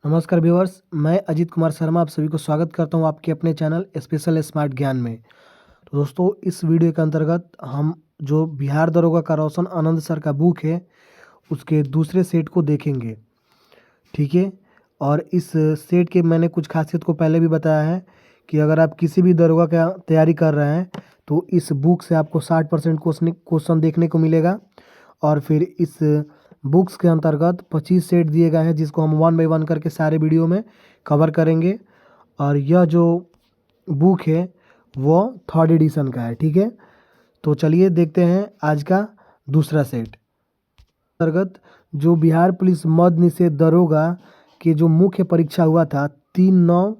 नमस्कार व्यूअर्स, मैं अजीत कुमार शर्मा आप सभी को स्वागत करता हूं आपके अपने चैनल स्पेशल स्मार्ट ज्ञान में। तो दोस्तों, इस वीडियो के अंतर्गत हम जो बिहार दरोगा का रोशन आनंद सर का बुक है उसके दूसरे सेट को देखेंगे। ठीक है। और इस सेट के मैंने कुछ खासियत को पहले भी बताया है कि अगर आप किसी भी दरोगा का तैयारी कर रहे हैं तो इस बुक से आपको 60% क्वेश्चन देखने को मिलेगा। और फिर इस बुक्स के अंतर्गत 25 सेट दिए गए हैं जिसको हम 1 बाय 1 करके सारे वीडियो में कवर करेंगे। और यह जो बुक है वो 3rd एडिशन का है। ठीक है, तो चलिए देखते हैं आज का दूसरा सेट। अंतर्गत जो बिहार पुलिस मद निषेध दरोगा के जो मुख्य परीक्षा हुआ था 3/9,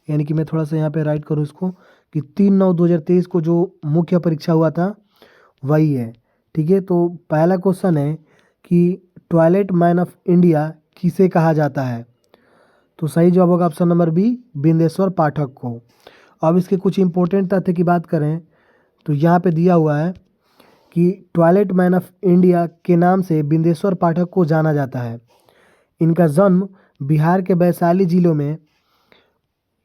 यानी कि मैं थोड़ा सा यहाँ पे राइट करूँ इसको कि 3/9/2023 को जो मुख्य परीक्षा हुआ था वही है। ठीक है, तो पहला क्वेश्चन है कि टॉयलेट मैन ऑफ इंडिया किसे कहा जाता है। तो सही जवाब होगा ऑप्शन नंबर बी, बिंदेश्वर पाठक को। अब इसके कुछ इंपॉर्टेंट तथ्य की बात करें तो यहाँ पे दिया हुआ है कि टॉयलेट मैन ऑफ इंडिया के नाम से बिंदेश्वर पाठक को जाना जाता है। इनका जन्म बिहार के वैशाली जिलों में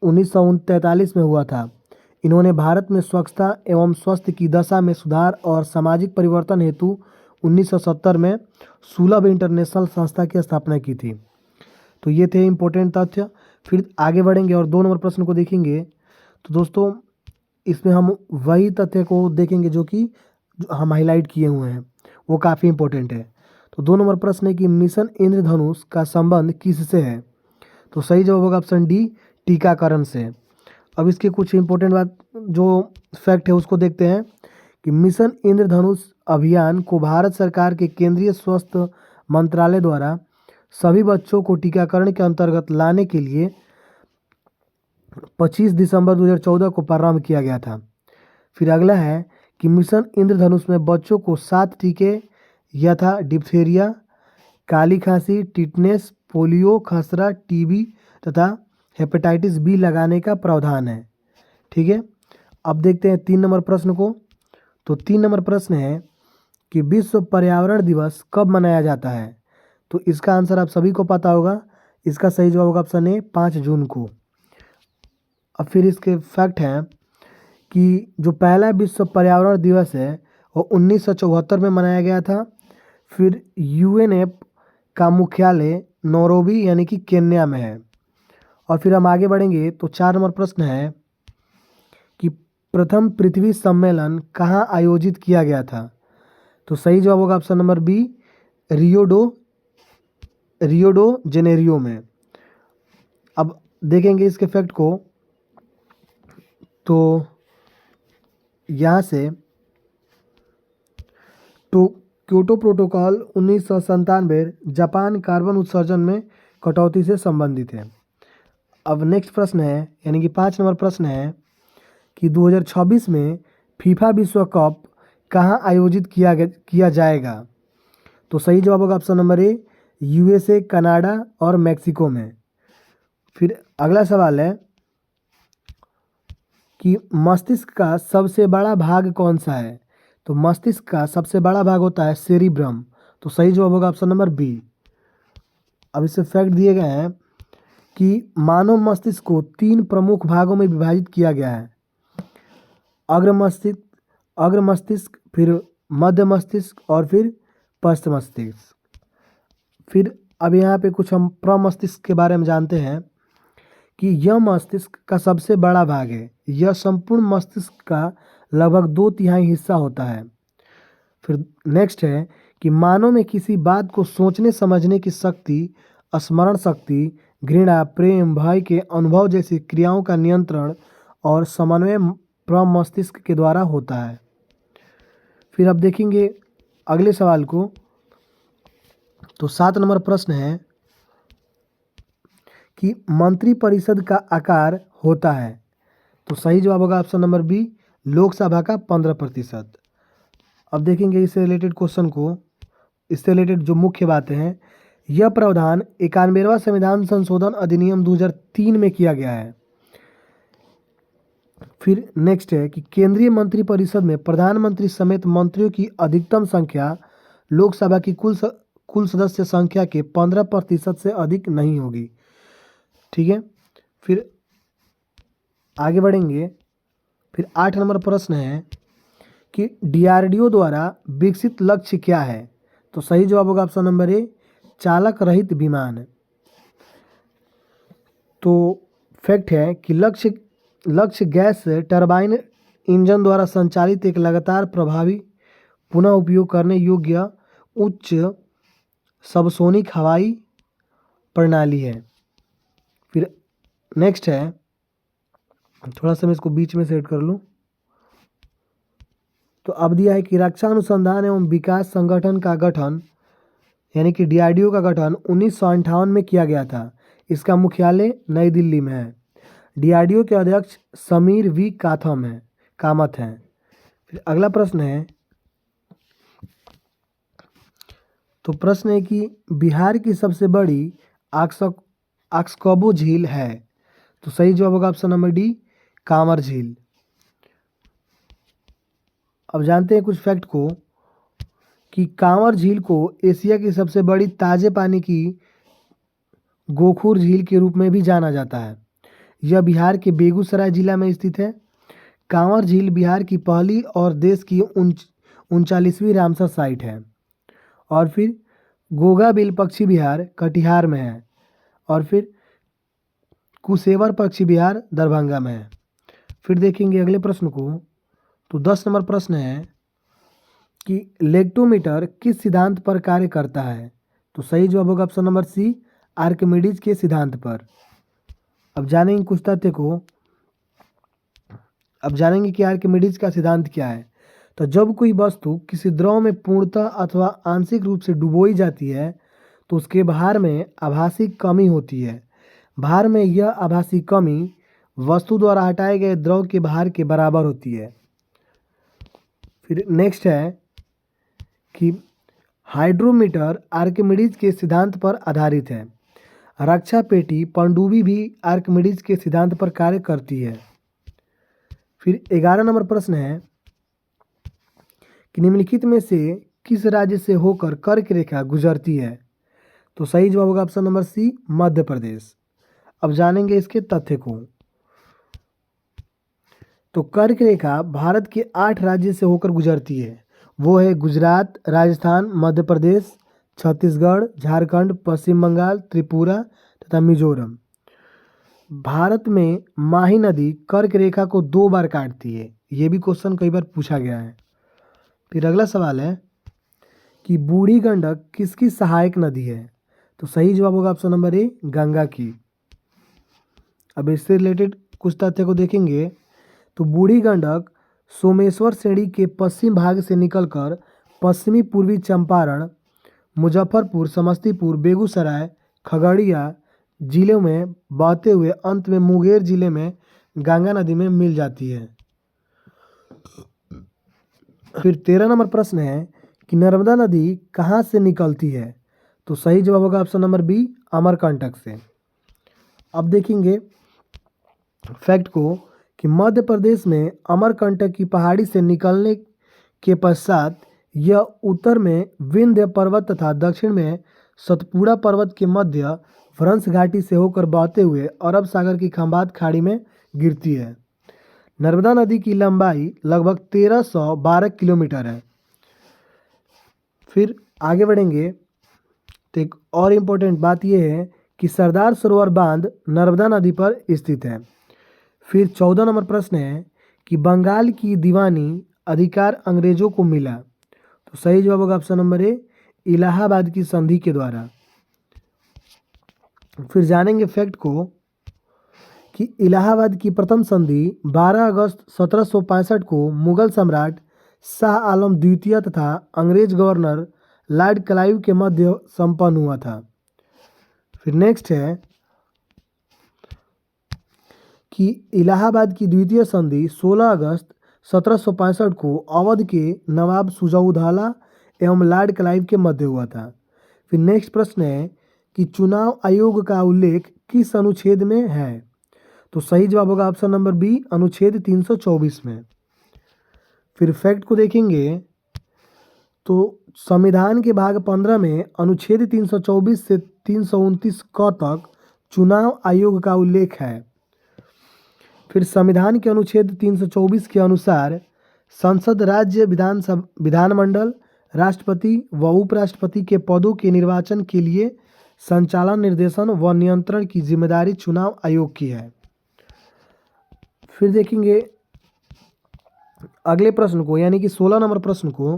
1943 में हुआ था। इन्होंने भारत में स्वच्छता एवं स्वास्थ्य की दशा में सुधार और सामाजिक परिवर्तन हेतु 1970 में सुलभ इंटरनेशनल संस्था की स्थापना की थी। तो ये थे इम्पोर्टेंट तथ्य। फिर आगे बढ़ेंगे और 2 नंबर प्रश्न को देखेंगे। तो दोस्तों, इसमें हम वही तथ्य को देखेंगे जो कि हम हाईलाइट किए हुए हैं, वो काफ़ी इम्पोर्टेंट है। तो 2 नंबर प्रश्न है कि मिशन इंद्रधनुष का संबंध किससे है। तो सही जवाब होगा ऑप्शन डी, टीकाकरण से। अब इसके कुछ इंपॉर्टेंट बात जो फैक्ट है उसको देखते हैं कि मिशन इंद्रधनुष अभियान को भारत सरकार के केंद्रीय स्वास्थ्य मंत्रालय द्वारा सभी बच्चों को टीकाकरण के अंतर्गत लाने के लिए 25 दिसंबर 2014 को प्रारंभ किया गया था। फिर अगला है कि मिशन इंद्रधनुष में बच्चों को 7 टीके यथा डिप्थीरिया, काली खांसी, टिटनेस, पोलियो, खसरा, टीबी तथा हेपेटाइटिस बी लगाने का प्रावधान है। ठीक है, अब देखते हैं 3 नंबर प्रश्न को। तो 3 नंबर प्रश्न है कि विश्व पर्यावरण दिवस कब मनाया जाता है। तो इसका आंसर आप सभी को पता होगा। इसका सही जवाब होगा ऑप्शन ए, 5 जून को। अब फिर इसके फैक्ट हैं कि जो पहला विश्व पर्यावरण दिवस है वो 1974 में मनाया गया था। फिर यूएनएफ का मुख्यालय नैरोबी यानी कि केन्या में है। और फिर हम आगे बढ़ेंगे तो 4 नंबर प्रश्न है कि प्रथम पृथ्वी सम्मेलन कहाँ आयोजित किया गया था। तो सही जवाब होगा ऑप्शन नंबर बी, रियो डो जेनेरियो में। अब देखेंगे इसके फैक्ट को। तो यहाँ से तो क्योटो प्रोटोकॉल 1997 जापान कार्बन उत्सर्जन में कटौती से संबंधित है। अब नेक्स्ट प्रश्न है यानी कि 5 नंबर प्रश्न है कि 2026 में फीफा विश्व कप कहाँ आयोजित किया जाएगा। तो सही जवाब होगा ऑप्शन नंबर ए, यूएसए, कनाडा और मैक्सिको में। फिर अगला सवाल है कि मस्तिष्क का सबसे बड़ा भाग कौन सा है। तो मस्तिष्क का सबसे बड़ा भाग होता है सेरिब्रम। तो सही जवाब होगा ऑप्शन नंबर बी। अब इससे फैक्ट दिए गए हैं कि मानव मस्तिष्क को 3 प्रमुख भागों में विभाजित किया गया है। अग्र मस्तिष्क, फिर मध्य मस्तिष्क और फिर पश्च मस्तिष्क। फिर अब यहाँ पे कुछ हम प्रमस्तिष्क के बारे में जानते हैं कि यह मस्तिष्क का सबसे बड़ा भाग है। यह संपूर्ण मस्तिष्क का लगभग 2/3 हिस्सा होता है। फिर नेक्स्ट है कि मानव में किसी बात को सोचने समझने की शक्ति, स्मरण शक्ति, घृणा, प्रेम, भय के अनुभव जैसी क्रियाओं का नियंत्रण और समन्वय प्रमस्तिष्क के द्वारा होता है। फिर अब देखेंगे अगले सवाल को। तो 7 नंबर प्रश्न है कि मंत्रिपरिषद का आकार होता है। तो सही जवाब होगा ऑप्शन नंबर बी, लोकसभा का 15%। अब देखेंगे इससे रिलेटेड क्वेश्चन को। इससे रिलेटेड जो मुख्य बातें हैं, यह प्रावधान 91वां संविधान संशोधन अधिनियम 2003 में किया गया है। फिर नेक्स्ट है कि केंद्रीय मंत्रिपरिषद में प्रधानमंत्री समेत मंत्रियों की अधिकतम संख्या लोकसभा की कुल सदस्य संख्या के 15% से अधिक नहीं होगी। ठीक है, फिर आगे बढ़ेंगे। फिर 8 नंबर प्रश्न है कि डीआरडीओ द्वारा विकसित लक्ष्य क्या है? तो सही जवाब होगा ऑप्शन नंबर ए, चालक रहित विमान। तो फैक्ट है कि लक्ष्य गैस टरबाइन इंजन द्वारा संचालित एक लगातार प्रभावी पुनः उपयोग करने योग्य उच्च सबसोनिक हवाई प्रणाली है। फिर नेक्स्ट है, थोड़ा सा मैं इसको बीच में सेट कर लूँ। तो अब दिया है कि रक्षा अनुसंधान एवं विकास संगठन का गठन यानी कि डीआरडीओ का गठन 1958 में किया गया था। इसका मुख्यालय नई दिल्ली में है। डीआरडीओ के अध्यक्ष समीर वी कामत हैं। फिर अगला प्रश्न है, तो प्रश्न है कि बिहार की सबसे बड़ी आक्स्कबो झील है? तो सही जवाब होगा ऑप्शन नंबर डी, कांवर झील। अब जानते हैं कुछ फैक्ट को कि कांवर झील को एशिया की सबसे बड़ी ताजे पानी की गोखुर झील के रूप में भी जाना जाता है। यह बिहार के बेगूसराय जिला में स्थित है। कांवर झील बिहार की पहली और देश की 39वीं रामसर साइट है। और फिर गोगाबिल पक्षी विहार कटिहार में है। और फिर कुशेवर पक्षी विहार दरभंगा में है। फिर देखेंगे अगले प्रश्न को। तो 10 नंबर प्रश्न है कि लेक्टोमीटर किस सिद्धांत पर कार्य करता है? तो सही जवाब होगा ऑप्शन नंबर सी, आर्किमिडीज के सिद्धांत पर। अब जानेंगे कुछ तथ्य को। अब जानेंगे कि आर्किमिडीज का सिद्धांत क्या है। तो जब कोई वस्तु किसी द्रव में पूर्णतः अथवा आंशिक रूप से डुबोई जाती है तो उसके भार में आभासी कमी होती है। भार में यह आभासी कमी वस्तु द्वारा हटाए गए द्रव के भार के बराबर होती है। फिर नेक्स्ट है कि हाइड्रोमीटर आर्किमिडीज के सिद्धांत पर आधारित है। रक्षा पेटी पनडुब्बी भी आर्किमिडीज के सिद्धांत पर कार्य करती है। फिर 11 नंबर प्रश्न है कि निम्नलिखित में से किस राज्य से होकर कर्क रेखा गुजरती है? तो सही जवाब होगा ऑप्शन नंबर सी, मध्य प्रदेश। अब जानेंगे इसके तथ्य को। तो कर्क रेखा भारत के 8 राज्य से होकर गुजरती है। वो है गुजरात, राजस्थान, मध्य प्रदेश, छत्तीसगढ़, झारखंड, पश्चिम बंगाल, त्रिपुरा तथा मिजोरम। भारत में माही नदी कर्क रेखा को 2 बार काटती है। ये भी क्वेश्चन कई बार पूछा गया है। फिर अगला सवाल है कि बूढ़ी गंडक किसकी सहायक नदी है? तो सही जवाब होगा ऑप्शन नंबर ए, गंगा की। अब इससे रिलेटेड कुछ तथ्य को देखेंगे। तो बूढ़ी गंडक सोमेश्वर श्रेणी के पश्चिम भाग से निकलकर पश्चिमी पूर्वी चंपारण, मुजफ्फरपुर, समस्तीपुर, बेगूसराय, खगड़िया जिलों में बहते हुए अंत में मुंगेर जिले में गंगा नदी में मिल जाती है। फिर 13 नंबर प्रश्न है कि नर्मदा नदी कहाँ से निकलती है? तो सही जवाब होगा ऑप्शन नंबर बी, अमरकंटक से। अब देखेंगे फैक्ट को कि मध्य प्रदेश में अमरकंटक की पहाड़ी से निकलने के पश्चात यह उत्तर में विंध्य पर्वत तथा दक्षिण में सतपुड़ा पर्वत के मध्य फ्रंस घाटी से होकर बहते हुए अरब सागर की खंबात खाड़ी में गिरती है। नर्मदा नदी की लंबाई लगभग 1312 किलोमीटर है। फिर आगे बढ़ेंगे तो एक और इम्पोर्टेंट बात यह है कि सरदार सरोवर बांध नर्मदा नदी पर स्थित है। फिर 14 नंबर प्रश्न है कि बंगाल की दीवानी अधिकार अंग्रेजों को मिला? तो सही जवाब होगा ऑप्शन नंबर ए, इलाहाबाद की संधि के द्वारा। फिर जानेंगे फैक्ट को कि इलाहाबाद की प्रथम संधि 12 अगस्त 1765 को मुगल सम्राट शाह आलम द्वितीय तथा अंग्रेज गवर्नर लॉर्ड क्लाइव के मध्य संपन्न हुआ था। फिर नेक्स्ट है कि इलाहाबाद की द्वितीय संधि 16 अगस्त 1765 को अवध के नवाब सुजाउद्दौला एवं लॉर्ड क्लाइव के मध्य हुआ था। फिर नेक्स्ट प्रश्न है कि चुनाव आयोग का उल्लेख किस अनुच्छेद में है? तो सही जवाब होगा ऑप्शन नंबर बी, अनुच्छेद 324 में। फिर फैक्ट को देखेंगे तो संविधान के भाग 15 में अनुच्छेद 324 से 329 क तक चुनाव आयोग का उल्लेख है। फिर संविधान के अनुच्छेद 324 के अनुसार संसद, राज्य विधानमंडल, राष्ट्रपति व उपराष्ट्रपति के पदों के निर्वाचन के लिए संचालन, निर्देशन व नियंत्रण की जिम्मेदारी चुनाव आयोग की है। फिर देखेंगे अगले प्रश्न को, यानी कि 16 नंबर प्रश्न को।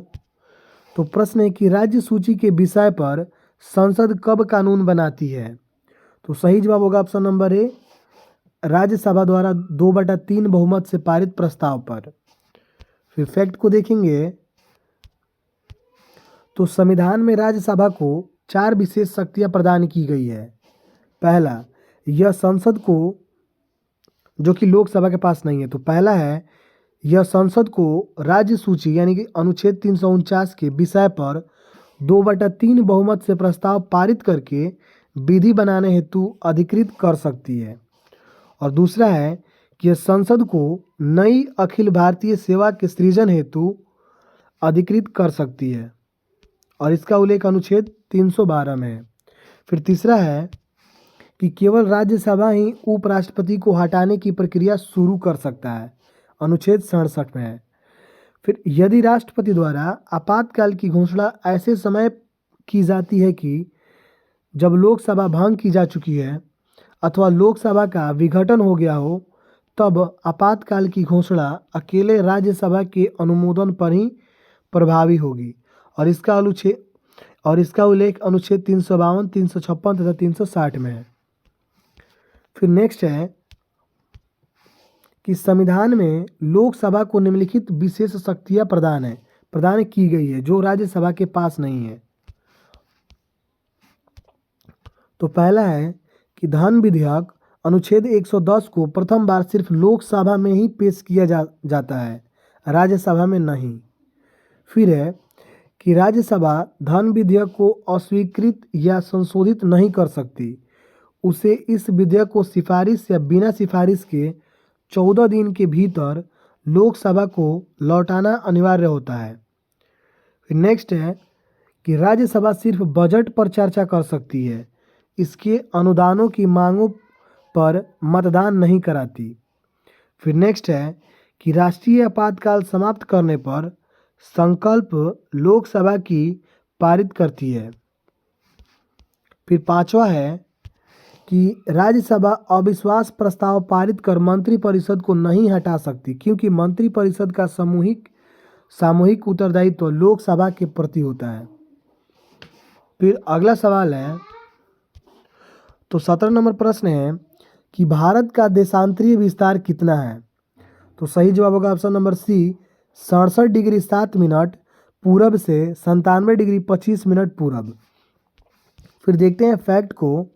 तो प्रश्न है कि राज्य सूची के विषय पर संसद कब कानून बनाती है? तो सही जवाब होगा ऑप्शन नंबर ए, राज्यसभा द्वारा 2/3 बहुमत से पारित प्रस्ताव पर। फिर फैक्ट को देखेंगे तो संविधान में राज्यसभा को 4 विशेष शक्तियां प्रदान की गई है। पहला, यह संसद को, जो कि लोकसभा के पास नहीं है, तो पहला है यह संसद को राज्य सूची यानी कि अनुच्छेद 349 के विषय पर 2/3 बहुमत से प्रस्ताव पारित करके विधि बनाने हेतु अधिकृत कर सकती है। और दूसरा है कि यह संसद को नई अखिल भारतीय सेवा के सृजन हेतु अधिकृत कर सकती है, और इसका उल्लेख अनुच्छेद 312 में है। फिर तीसरा है कि केवल राज्यसभा ही उपराष्ट्रपति को हटाने की प्रक्रिया शुरू कर सकता है, अनुच्छेद 67 में है। फिर यदि राष्ट्रपति द्वारा आपातकाल की घोषणा ऐसे समय की जाती है कि जब लोकसभा भंग की जा चुकी है अथवा लोकसभा का विघटन हो गया हो, तब आपातकाल की घोषणा अकेले राज्यसभा के अनुमोदन पर ही प्रभावी होगी, और इसका उल्लेख अनुच्छेद 352, 356 तथा 360 में है। फिर नेक्स्ट है कि संविधान में लोकसभा को निम्नलिखित विशेष शक्तियां प्रदान की गई है जो राज्यसभा के पास नहीं है। तो पहला है कि धन विधेयक अनुच्छेद 110 को प्रथम बार सिर्फ लोकसभा में ही पेश किया जाता है, राज्यसभा में नहीं। फिर है कि राज्यसभा धन विधेयक को अस्वीकृत या संशोधित नहीं कर सकती, उसे इस विधेयक को सिफारिश या बिना सिफारिश के 14 दिन के भीतर लोकसभा को लौटाना अनिवार्य होता है। फिर नेक्स्ट है कि राज्यसभा सिर्फ बजट पर चर्चा कर सकती है, इसके अनुदानों की मांगों पर मतदान नहीं कराती। फिर नेक्स्ट है कि राष्ट्रीय आपातकाल समाप्त करने पर संकल्प लोकसभा की पारित करती है। फिर पांचवा है कि राज्यसभा अविश्वास प्रस्ताव पारित कर मंत्रिपरिषद को नहीं हटा सकती, क्योंकि मंत्रिपरिषद का सामूहिक उत्तरदायित्व लोकसभा के प्रति होता है। फिर अगला सवाल है, तो 17 नंबर प्रश्न है कि भारत का देशांतरीय विस्तार कितना है? तो सही जवाब होगा option number C, 67 degree 7 minute पूरब से 97 डिग्री 25 मिनट पूरब। फिर देखते हैं फैक्ट को।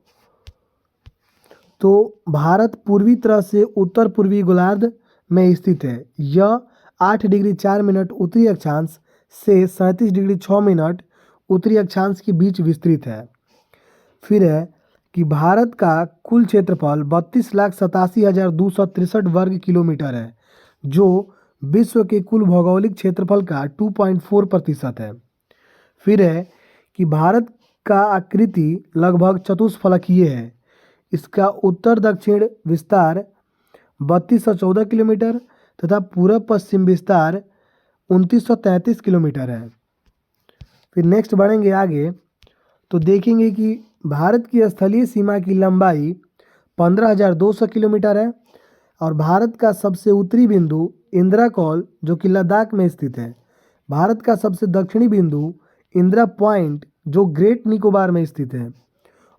तो भारत पूर्वी तरह से उत्तर पूर्वी गोलार्ध में स्थित है। यह 8 डिग्री 4 मिनट उत्तरी अक्षांश से 37 डिग्री 6 मिनट उत्तरी अक्षांश के बीच विस्तृत है। फिर है कि भारत का कुल क्षेत्रफल 32,87,263 वर्ग किलोमीटर है, जो विश्व के कुल भौगोलिक क्षेत्रफल का 2.4% है। फिर है कि भारत का आकृति लगभग चतुष्फलकीय है। इसका उत्तर दक्षिण विस्तार 3214 किलोमीटर तथा पूर्व पश्चिम विस्तार 2933 किलोमीटर है। फिर नेक्स्ट बढ़ेंगे आगे तो देखेंगे कि भारत की स्थलीय सीमा की लंबाई 15,200 किलोमीटर है, और भारत का सबसे उत्तरी बिंदु इंदिरा कॉल जो कि लद्दाख में स्थित है। भारत का सबसे दक्षिणी बिंदु इंदिरा पॉइंट जो ग्रेट निकोबार में स्थित है,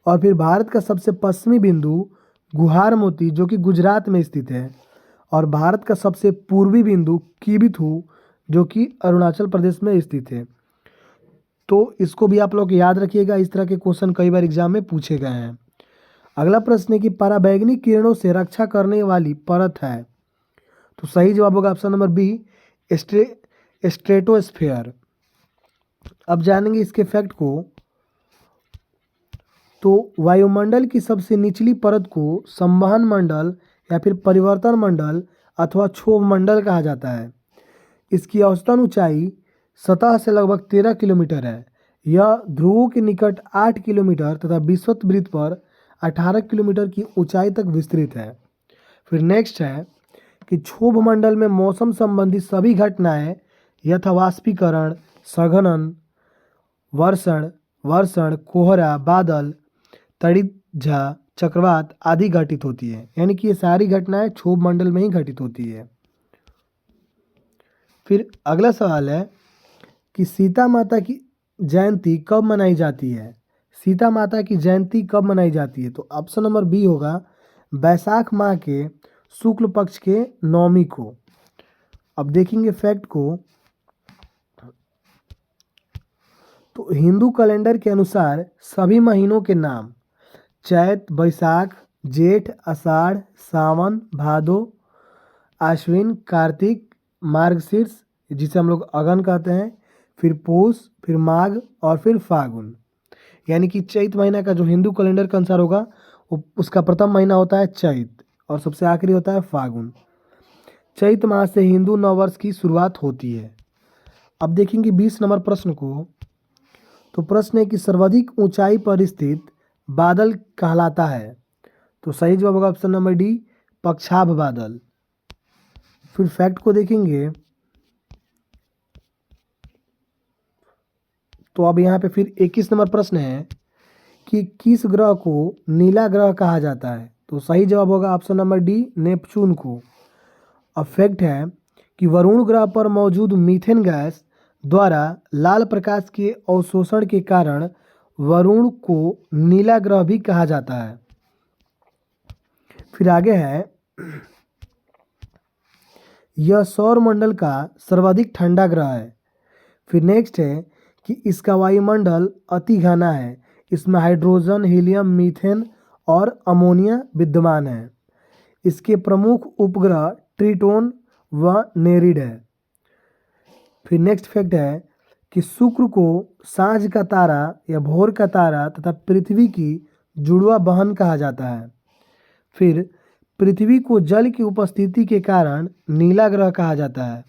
और फिर भारत का सबसे पश्चिमी बिंदु गुहार मोती जो कि गुजरात में स्थित है, और भारत का सबसे पूर्वी बिंदु किबिथू जो कि अरुणाचल प्रदेश में स्थित है। तो इसको भी आप लोग याद रखिएगा, इस तरह के क्वेश्चन कई बार एग्जाम में पूछे गए हैं। अगला प्रश्न है कि पराबैंगनी किरणों से रक्षा करने वाली परत है। तो सही जवाब होगा ऑप्शन नंबर बी, स्ट्रेटोस्फेयर। अब जानेंगे इसके फैक्ट को। तो वायुमंडल की सबसे निचली परत को संवहन मंडल या फिर परिवर्तन मंडल अथवा क्षोभ मंडल कहा जाता है। इसकी औसतन ऊंचाई सतह से लगभग 13 किलोमीटर है। यह ध्रुवों के निकट 8 किलोमीटर तथा विषुवत वृत्त पर 18 किलोमीटर की ऊंचाई तक विस्तृत है। फिर नेक्स्ट है कि क्षोभ मंडल में मौसम संबंधी सभी घटनाएं यथा वाष्पीकरण, संघनन, वर्षण, कोहरा, बादल, तड़िजा, चक्रवात आदि घटित होती है। यानी कि ये सारी घटनाएं क्षोभ मंडल में ही घटित होती है। फिर अगला सवाल है कि सीता माता की जयंती कब मनाई जाती है? सीता माता की जयंती कब मनाई जाती है? तो ऑप्शन नंबर बी होगा बैसाख माह के शुक्ल पक्ष के नवमी को। अब देखेंगे फैक्ट को, तो हिंदू कैलेंडर के अनुसार सभी महीनों के नाम चैत, बैसाख, जेठ, आषाढ़, सावन, भादो, आश्विन, कार्तिक, मार्गशीर्ष जिसे हम लोग अगन कहते हैं, फिर पौष, फिर माघ और फिर फागुन। यानी कि चैत महीना का जो हिंदू कैलेंडर के अनुसार होगा वो उसका प्रथम महीना होता है चैत और सबसे आखिरी होता है फागुन। चैत माह से हिंदू नववर्ष की शुरुआत होती है। अब देखेंगे 20 नंबर प्रश्न को। तो प्रश्न है कि सर्वाधिक ऊंचाई पर स्थित बादल कहलाता है? तो सही जवाब होगा ऑप्शन नंबर डी, पक्षाभ बादल। फिर फैक्ट को देखेंगे, तो अब यहाँ पे फिर 21 नंबर प्रश्न है कि किस ग्रह को नीला ग्रह कहा जाता है? तो सही जवाब होगा ऑप्शन नंबर डी, नेपच्यून को। अब फैक्ट है कि वरुण ग्रह पर मौजूद मीथेन गैस द्वारा लाल प्रकाश के अवशोषण के कारण वरुण को नीला ग्रह भी कहा जाता है। फिर आगे है, यह सौर मंडल का सर्वाधिक ठंडा ग्रह है। फिर नेक्स्ट है कि इसका वायुमंडल अति घना है, इसमें हाइड्रोजन, हीलियम, मीथेन और अमोनिया विद्यमान है। इसके प्रमुख उपग्रह ट्रिटोन व नेरिड है। फिर नेक्स्ट फैक्ट है कि शुक्र को सांझ का तारा या भोर का तारा तथा पृथ्वी की जुड़वा बहन कहा जाता है। फिर पृथ्वी को जल की उपस्थिति के कारण नीला ग्रह कहा जाता है।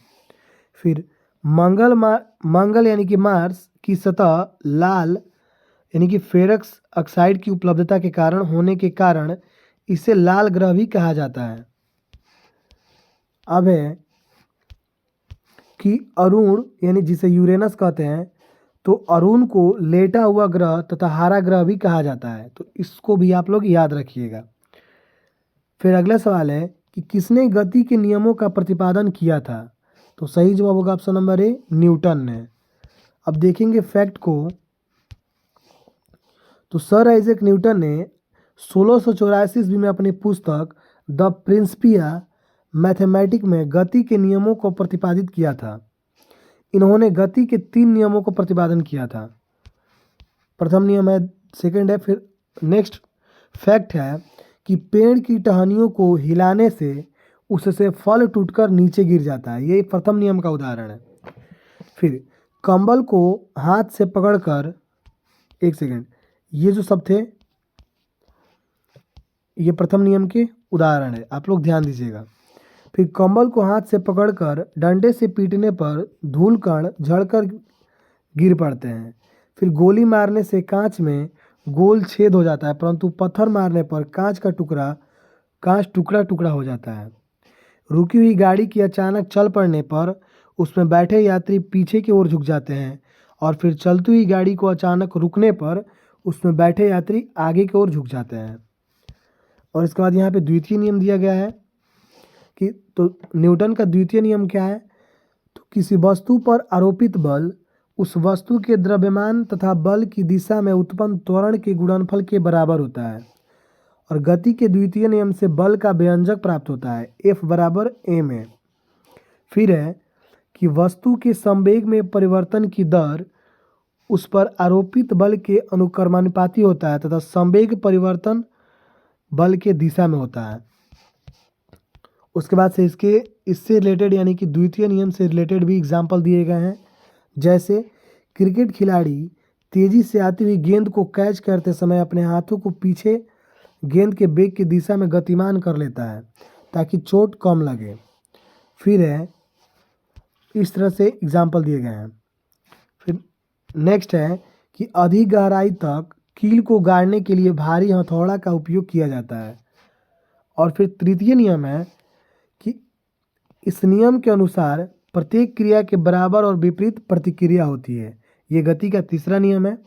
फिर मंगल यानी कि मार्स की सतह लाल यानी कि फेरस ऑक्साइड की उपलब्धता के कारण होने के कारण इसे लाल ग्रह भी कहा जाता है। अब है कि अरुण यानी जिसे यूरेनस कहते हैं, तो अरुण को लेटा हुआ ग्रह तथा हरा ग्रह भी कहा जाता है। तो इसको भी आप लोग याद रखिएगा। फिर अगला सवाल है कि किसने गति के नियमों का प्रतिपादन किया था? तो सही जवाब होगा ऑप्शन नंबर ए, न्यूटन ने। अब देखेंगे फैक्ट को, तो सर आइजैक न्यूटन ने 1684 ईस्वी में अपनी पुस्तक द प्रिंसिपिया मैथमेटिक में गति के नियमों को प्रतिपादित किया था। इन्होंने गति के 3 नियमों को प्रतिपादन किया था। प्रथम नियम है, सेकंड है, फिर नेक्स्ट फैक्ट है कि पेड़ की टहनियों को हिलाने से उससे फल टूटकर नीचे गिर जाता है। ये प्रथम नियम का उदाहरण है। फिर कंबल को हाथ से पकड़कर, एक सेकंड, ये जो सब थे ये प्रथम नियम के उदाहरण है, आप लोग ध्यान दीजिएगा। फिर कंबल को हाथ से पकड़कर डंडे से पीटने पर धूल कण झड़कर गिर पड़ते हैं। फिर गोली मारने से कांच में गोल छेद हो जाता है, परंतु पत्थर मारने पर कांच टुकड़ा टुकड़ा हो जाता है। रुकी हुई गाड़ी की अचानक चल पड़ने पर उसमें बैठे यात्री पीछे की ओर झुक जाते हैं और फिर चलती हुई गाड़ी को अचानक रुकने पर उसमें बैठे यात्री आगे की ओर झुक जाते हैं। और इसके बाद यहाँ पे द्वितीय नियम दिया गया है कि, तो न्यूटन का द्वितीय नियम क्या है? तो किसी वस्तु पर आरोपित बल उस वस्तु के द्रव्यमान तथा बल की दिशा में उत्पन्न त्वरण के गुणनफल के बराबर होता है। और गति के द्वितीय नियम से बल का व्यंजक प्राप्त होता है, F बराबर ma। फिर है कि वस्तु के संवेग में परिवर्तन की दर उस पर आरोपित बल के अनुक्रमानुपाती होता है तथा संवेग परिवर्तन बल के दिशा में होता है। उसके बाद से इससे रिलेटेड यानी कि द्वितीय नियम से रिलेटेड भी एग्जाम्पल दिए गए हैं। जैसे क्रिकेट खिलाड़ी तेजी से आती हुई गेंद को कैच करते समय अपने हाथों को पीछे गेंद के बेग की दिशा में गतिमान कर लेता है ताकि चोट कम लगे। फिर है, इस तरह से एग्जाम्पल दिए गए हैं। फिर नेक्स्ट है कि अधिक गहराई तक कील को गाड़ने के लिए भारी हथौड़ा का उपयोग किया जाता है। और फिर तृतीय नियम है कि इस नियम के अनुसार प्रत्येक क्रिया के बराबर और विपरीत प्रतिक्रिया होती है। ये गति का तीसरा नियम है।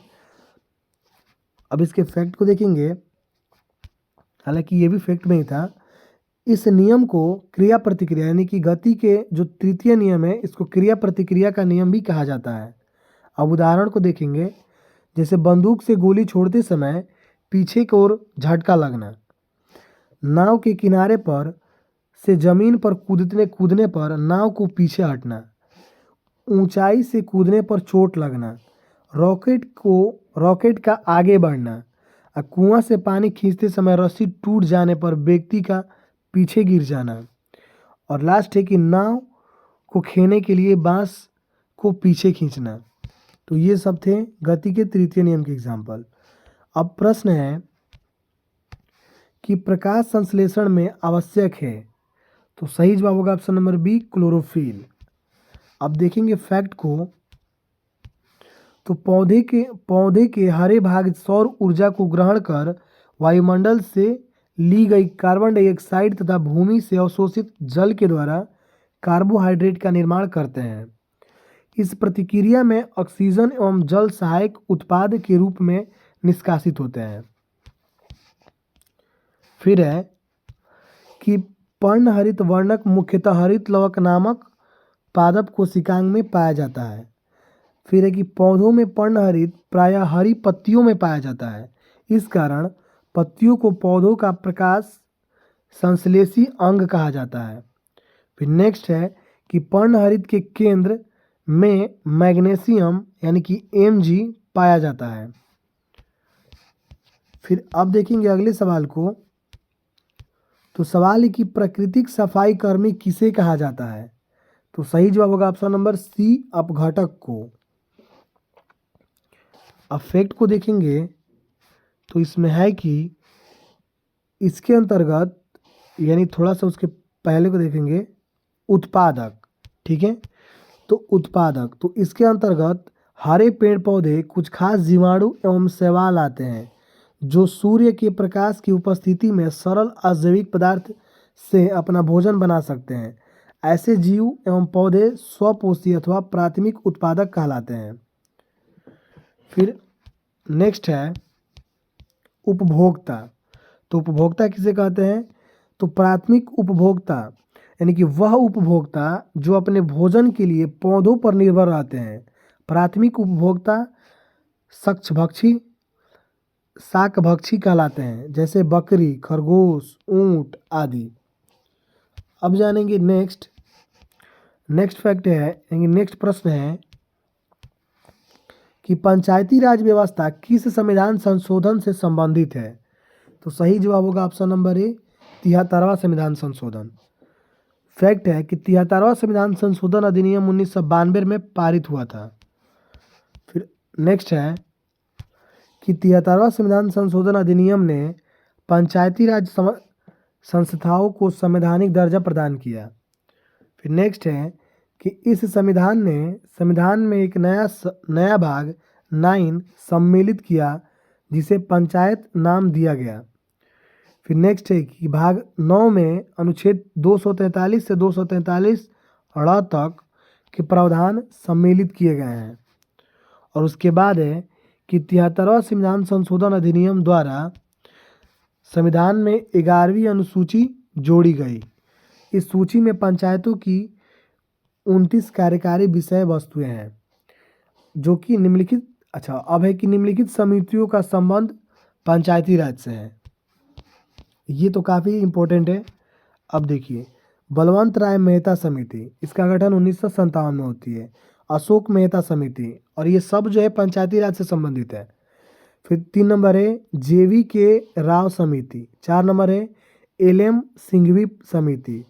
अब इसके फैक्ट को देखेंगे, हालांकि ये भी फैक्ट में ही था। इस नियम को क्रिया प्रतिक्रिया यानी कि गति के जो तृतीय नियम है इसको क्रिया प्रतिक्रिया का नियम भी कहा जाता है। अब उदाहरण को देखेंगे, जैसे बंदूक से गोली छोड़ते समय पीछे की ओर झटका लगना, नाव के किनारे पर से जमीन पर कूदने पर नाव को पीछे हटना, ऊंचाई से कूदने पर चोट लगना, रॉकेट का आगे बढ़ना, और कुआं से पानी खींचते समय रस्सी टूट जाने पर व्यक्ति का पीछे गिर जाना, और लास्ट है कि नाव को खेने के लिए बांस को पीछे खींचना। तो ये सब थे गति के तृतीय नियम के एग्जाम्पल। अब प्रश्न है कि प्रकाश संश्लेषण में आवश्यक है, तो सही जवाब होगा ऑप्शन नंबर बी, क्लोरोफिल। अब देखेंगे फैक्ट को, तो पौधे के हरे भाग सौर ऊर्जा को ग्रहण कर वायुमंडल से ली गई कार्बन डाइऑक्साइड तथा भूमि से अवशोषित जल के द्वारा कार्बोहाइड्रेट का निर्माण करते हैं। इस प्रतिक्रिया में ऑक्सीजन एवं जल सहायक उत्पाद के रूप में निष्कासित होते हैं। फिर है कि पर्णहरित वर्णक मुख्यतः हरित लवक नामक पादप कोशिकांग में पाया जाता है। फिर है कि पौधों में पर्णहरित प्रायः हरी पत्तियों में पाया जाता है, इस कारण पत्तियों को पौधों का प्रकाश संश्लेषी अंग कहा जाता है। फिर नेक्स्ट है कि पर्णहरित के केंद्र में मैग्नीशियम यानी कि Mg पाया जाता है। फिर अब देखेंगे अगले सवाल को, तो सवाल है कि प्राकृतिक सफाई कर्मी किसे कहा जाता है, तो सही जवाब होगा ऑप्शन नंबर सी, अपघटक को। अब फैक्ट को देखेंगे, तो इसमें है कि इसके अंतर्गत यानी थोड़ा सा उसके पहले को देखेंगे, उत्पादक, ठीक है। तो उत्पादक, तो इसके अंतर्गत हरे पेड़ पौधे कुछ खास जीवाणु एवं शैवाल आते हैं जो सूर्य के प्रकाश की उपस्थिति में सरल अजैविक पदार्थ से अपना भोजन बना सकते हैं। ऐसे जीव एवं पौधे स्वपोषी अथवा प्राथमिक उत्पादक कहलाते हैं। फिर नेक्स्ट है उपभोक्ता। तो उपभोक्ता किसे कहते हैं, तो प्राथमिक उपभोक्ता यानी कि वह उपभोक्ता जो अपने भोजन के लिए पौधों पर निर्भर रहते हैं। प्राथमिक उपभोक्ता शाकभक्षी कहलाते हैं, जैसे बकरी, खरगोश, ऊंट आदि। अब जानेंगे नेक्स्ट फैक्ट है, नेक्स्ट प्रश्न है कि पंचायती राज व्यवस्था किस संविधान संशोधन से संबंधित है, तो सही जवाब होगा ऑप्शन नंबर ए, 73वां संविधान संशोधन। फैक्ट है कि 73वां संविधान संशोधन अधिनियम 1992 में पारित हुआ था। फिर नेक्स्ट है कि 73वां संविधान संशोधन अधिनियम ने पंचायती राज संस्थाओं को संवैधानिक दर्जा प्रदान किया। फिर नेक्स्ट है कि इस संविधान में एक नया भाग 9 सम्मिलित किया जिसे पंचायत नाम दिया गया। फिर नेक्स्ट है कि भाग 9 में अनुच्छेद 243 से 243 ड़ तक के प्रावधान सम्मिलित किए गए हैं। और उसके बाद है कि 73वां संविधान संशोधन अधिनियम द्वारा संविधान में 11वीं अनुसूची जोड़ी गई। इस सूची में पंचायतों की 29 कार्यकारी विषय वस्तुएं हैं जो कि निम्नलिखित अब है कि निम्नलिखित समितियों का संबंध पंचायती राज से है। ये तो काफ़ी इम्पोर्टेंट है। अब देखिए, बलवंत राय मेहता समिति, इसका गठन 1957 में होती है। अशोक मेहता समिति, और ये सब जो है पंचायती राज से संबंधित है। फिर 3 नंबर है JV.K. राव समिति, 4 नंबर है LM सिंघवी समिति,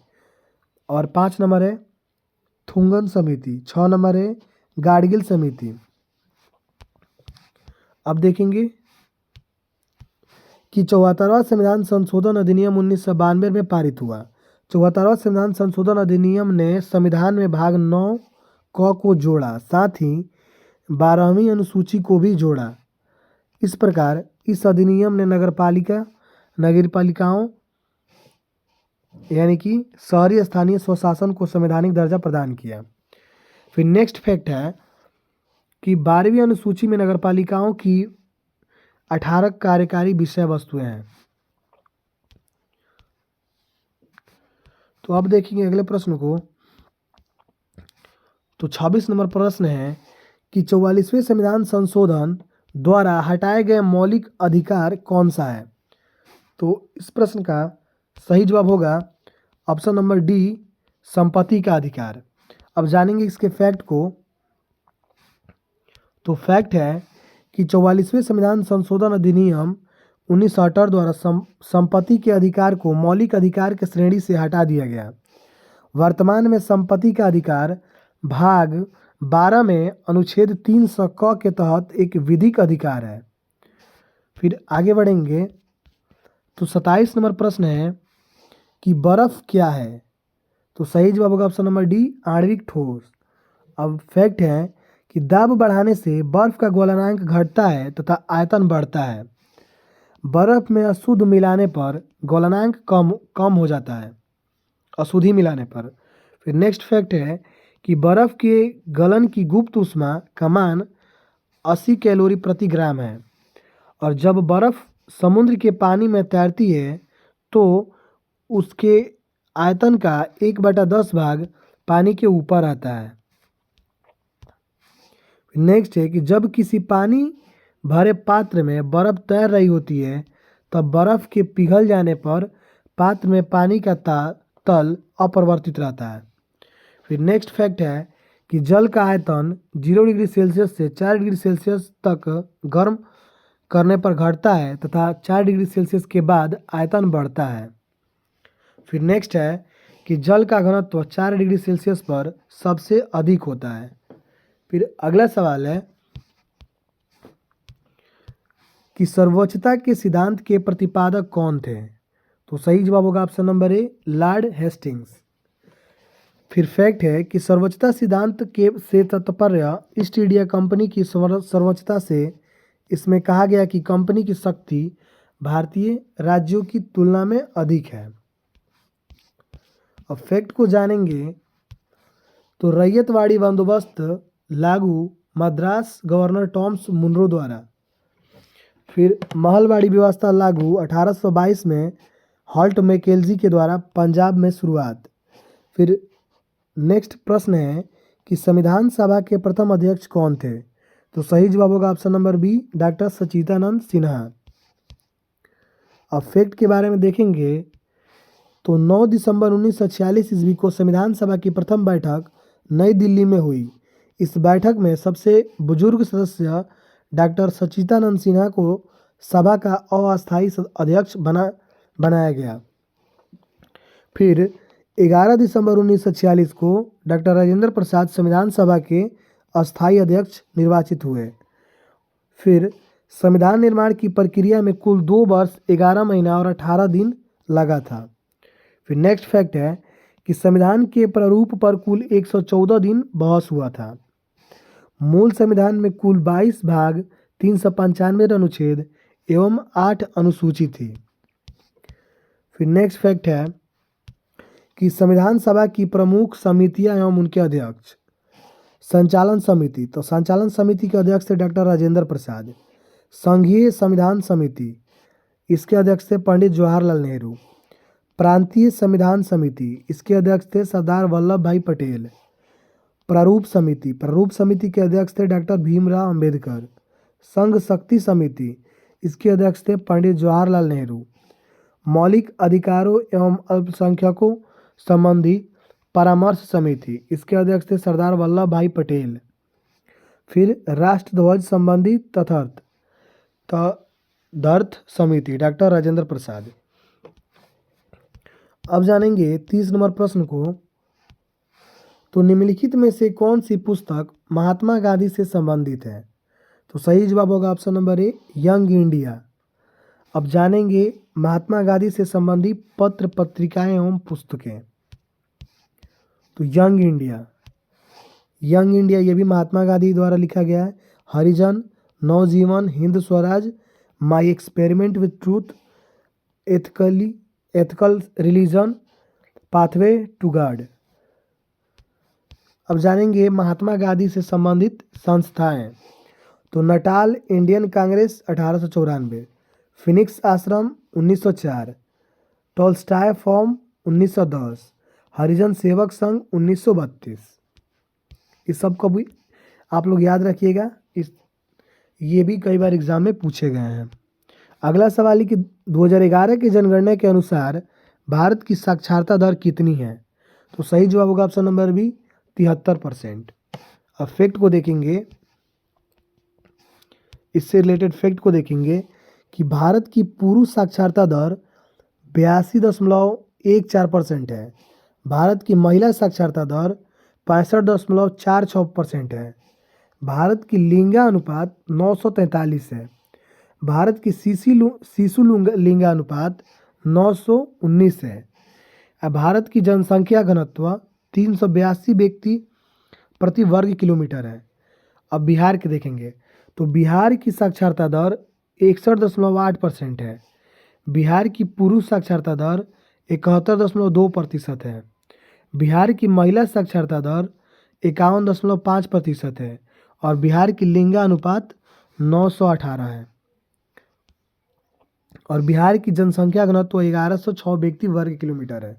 और 5 नंबर है थुंगन समिति, 6 नंबर है गाडगिल समिति। अब देखेंगे कि 74वां संविधान संशोधन अधिनियम 1992 में पारित हुआ। 74वां संविधान संशोधन अधिनियम ने संविधान में भाग 9 क को जोड़ा, साथ ही 12वीं अनुसूची को भी जोड़ा। इस प्रकार इस अधिनियम ने नगरपालिकाओं यानी कि शहरी स्थानीय स्वशासन को संवैधानिक दर्जा प्रदान किया। फिर नेक्स्ट फैक्ट है कि 12वीं अनुसूची में नगरपालिकाओं की 18 कार्यकारी विषय वस्तुएं हैं। तो अब देखेंगे अगले प्रश्न को। तो 26 नंबर प्रश्न है कि 44वें संविधान संशोधन द्वारा हटाए गए मौलिक अधिकार कौन सा है। तो इस प्रश्न का सही जवाब होगा ऑप्शन नंबर डी, संपत्ति का अधिकार। अब जानेंगे इसके फैक्ट को। तो फैक्ट है कि 44वें संविधान संशोधन अधिनियम 1968 द्वारा संपत्ति के अधिकार को मौलिक अधिकार की श्रेणी से हटा दिया गया। वर्तमान में संपत्ति का अधिकार भाग 12 में अनुच्छेद 300 क के तहत एक विधिक अधिकार है। फिर आगे बढ़ेंगे। तो 27 नंबर प्रश्न है कि बर्फ क्या है। तो सही जवाब होगा ऑप्शन नंबर डी, आणविक ठोस। अब फैक्ट है कि दाब बढ़ाने से बर्फ का गलनांक घटता है तथा आयतन बढ़ता है। बर्फ में अशुद्ध मिलाने पर गलनांक कम हो जाता है, अशुद्धि मिलाने पर। फिर नेक्स्ट फैक्ट है कि बर्फ के गलन की गुप्त ऊष्मा का मान 80 कैलोरी प्रति ग्राम है और जब बर्फ समुद्र के पानी में तैरती है तो उसके आयतन का 1/10 भाग पानी के ऊपर आता है। नेक्स्ट है कि जब किसी पानी भरे पात्र में बर्फ तैर रही होती है तब बर्फ के पिघल जाने पर पात्र में पानी का तल अपरिवर्तित रहता है। फिर नेक्स्ट फैक्ट है कि जल का आयतन 0 डिग्री सेल्सियस से 4 डिग्री सेल्सियस तक गर्म करने पर घटता है तथा 4 डिग्री सेल्सियस के बाद आयतन बढ़ता है। फिर नेक्स्ट है कि जल का घनत्व 4 डिग्री सेल्सियस पर सबसे अधिक होता है। फिर अगला सवाल है कि सर्वोच्चता के सिद्धांत के प्रतिपादक कौन थे। तो सही जवाब होगा ऑप्शन नंबर ए, लॉर्ड हेस्टिंग्स। फिर फैक्ट है कि सर्वोच्चता सिद्धांत के से तात्पर्य ईस्ट इंडिया कंपनी की सर्वोच्चता से इसमें कहा गया कि कंपनी की शक्ति भारतीय राज्यों की तुलना में अधिक है। अब फैक्ट को जानेंगे। तो रैयतवाड़ी बंदोबस्त लागू मद्रास गवर्नर टॉमस मुनरो द्वारा। फिर महलवाड़ी व्यवस्था लागू 1822 में हॉल्ट मैकेंजी के द्वारा पंजाब में शुरुआत। फिर नेक्स्ट प्रश्न है कि संविधान सभा के प्रथम अध्यक्ष कौन थे। तो सही जवाब होगा ऑप्शन नंबर बी, डॉक्टर सच्चिदानंद सिन्हा। अब फैक्ट के बारे में देखेंगे। तो 9 दिसंबर 1946 ईस्वी को संविधान सभा की प्रथम बैठक नई दिल्ली में हुई। इस बैठक में सबसे बुजुर्ग सदस्य डॉक्टर सच्चिदानंद सिन्हा को सभा का अस्थायी अध्यक्ष बनाया गया। फिर 11 दिसंबर 1946 को डॉक्टर राजेंद्र प्रसाद संविधान सभा के अस्थायी अध्यक्ष निर्वाचित हुए। फिर संविधान निर्माण की प्रक्रिया में कुल 2 वर्ष 11 महीना और 18 दिन लगा था। फिर नेक्स्ट फैक्ट है कि संविधान के प्रारूप पर कुल 114 दिन बहस हुआ था। मूल संविधान में कुल 22 भाग 395 अनुच्छेद एवं 8 अनुसूची थी। फिर नेक्स्ट फैक्ट है कि संविधान सभा की प्रमुख समितियां एवं उनके अध्यक्ष। संचालन समिति, तो संचालन समिति के अध्यक्ष थे डॉक्टर राजेंद्र प्रसाद। संघीय संविधान समिति, इसके अध्यक्ष थे पंडित जवाहरलाल नेहरू। प्रांतीय संविधान समिति, इसके अध्यक्ष थे सरदार वल्लभ भाई पटेल। प्रारूप समिति के अध्यक्ष थे डॉक्टर भीमराव अंबेडकर। संघ शक्ति समिति, इसके अध्यक्ष थे पंडित जवाहरलाल नेहरू। मौलिक अधिकारों एवं अल्पसंख्यकों संबंधी परामर्श समिति, इसके अध्यक्ष थे सरदार वल्लभ भाई पटेल। फिर राष्ट्रध्वज संबंधी तदर्थ समिति, डॉक्टर राजेंद्र प्रसाद। अब जानेंगे 30 नंबर प्रश्न को। तो निम्नलिखित में से कौन सी पुस्तक महात्मा गांधी से संबंधित है। तो सही जवाब होगा ऑप्शन नंबर ए, यंग इंडिया। अब जानेंगे महात्मा गांधी से संबंधित पत्र पत्रिकाएं एवं पुस्तकें। तो यंग इंडिया ये भी महात्मा गांधी द्वारा लिखा गया है। Harijan, Navajivan, Hind Swaraj, my experiment with truth, ethical religion, pathway to God. अब जानेंगे महात्मा गांधी से संबंधित संस्थाएं। तो नटाल इंडियन कांग्रेस 1894, फिनिक्स आश्रम 1904, टॉलस्टॉय फॉर्म 1910, हरिजन सेवक संघ 1932। इस सब को भी आप लोग याद रखिएगा, ये भी कई बार एग्जाम में पूछे गए हैं। अगला सवाल है कि 2011 की जनगणना के अनुसार भारत की साक्षरता दर कितनी है? तो सही जवाब होगा ऑप्शन नंबर बी 73%। अब फैक्ट को देखेंगे, इससे रिलेटेड फैक्ट को देखेंगे कि भारत की पुरुष साक्षरता दर 82.14% है। भारत की महिला साक्षरता दर 65.46% है। भारत की लिंगानुपात 943 है। भारत की शिशु लिंगानुपात 919 है। भारत की जनसंख्या घनत्व 382 व्यक्ति प्रति वर्ग किलोमीटर है। अब बिहार के देखेंगे, तो बिहार की साक्षरता दर 61.8% है। बिहार की पुरुष साक्षरता दर 71.2% है। बिहार की महिला साक्षरता दर 51.5% है और बिहार की लिंगानुपात 918 है। और बिहार की जनसंख्या घनत्व 1106 व्यक्ति वर्ग किलोमीटर है।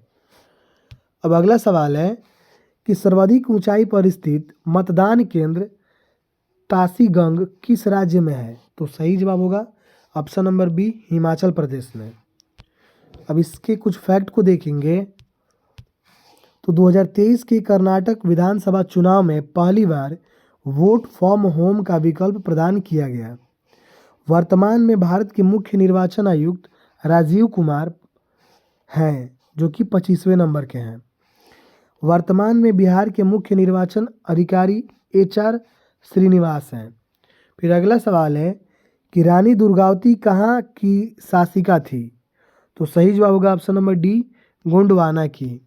अब अगला सवाल है कि सर्वाधिक ऊंचाई पर स्थित मतदान केंद्र तासीगंग किस राज्य में है? तो सही जवाब होगा option number B Himachal Pradesh में। अब इसके कुछ फैक्ट को देखेंगे, तो 2023 के कर्नाटक विधानसभा चुनाव में पहली बार वोट फ्रॉम होम का विकल्प प्रदान किया गया। वर्तमान में भारत के मुख्य निर्वाचन आयुक्त राजीव कुमार हैं, जो कि 25वें नंबर के हैं। वर्तमान में बिहार के मुख्य निर्वाचन अधिकारी HR श्रीनिवास हैं। फिर अगला सवाल है कि रानी दुर्गावती कहाँ की शासिका थी? तो सही जवाब होगा ऑप्शन नंबर डी गोंडवाना की।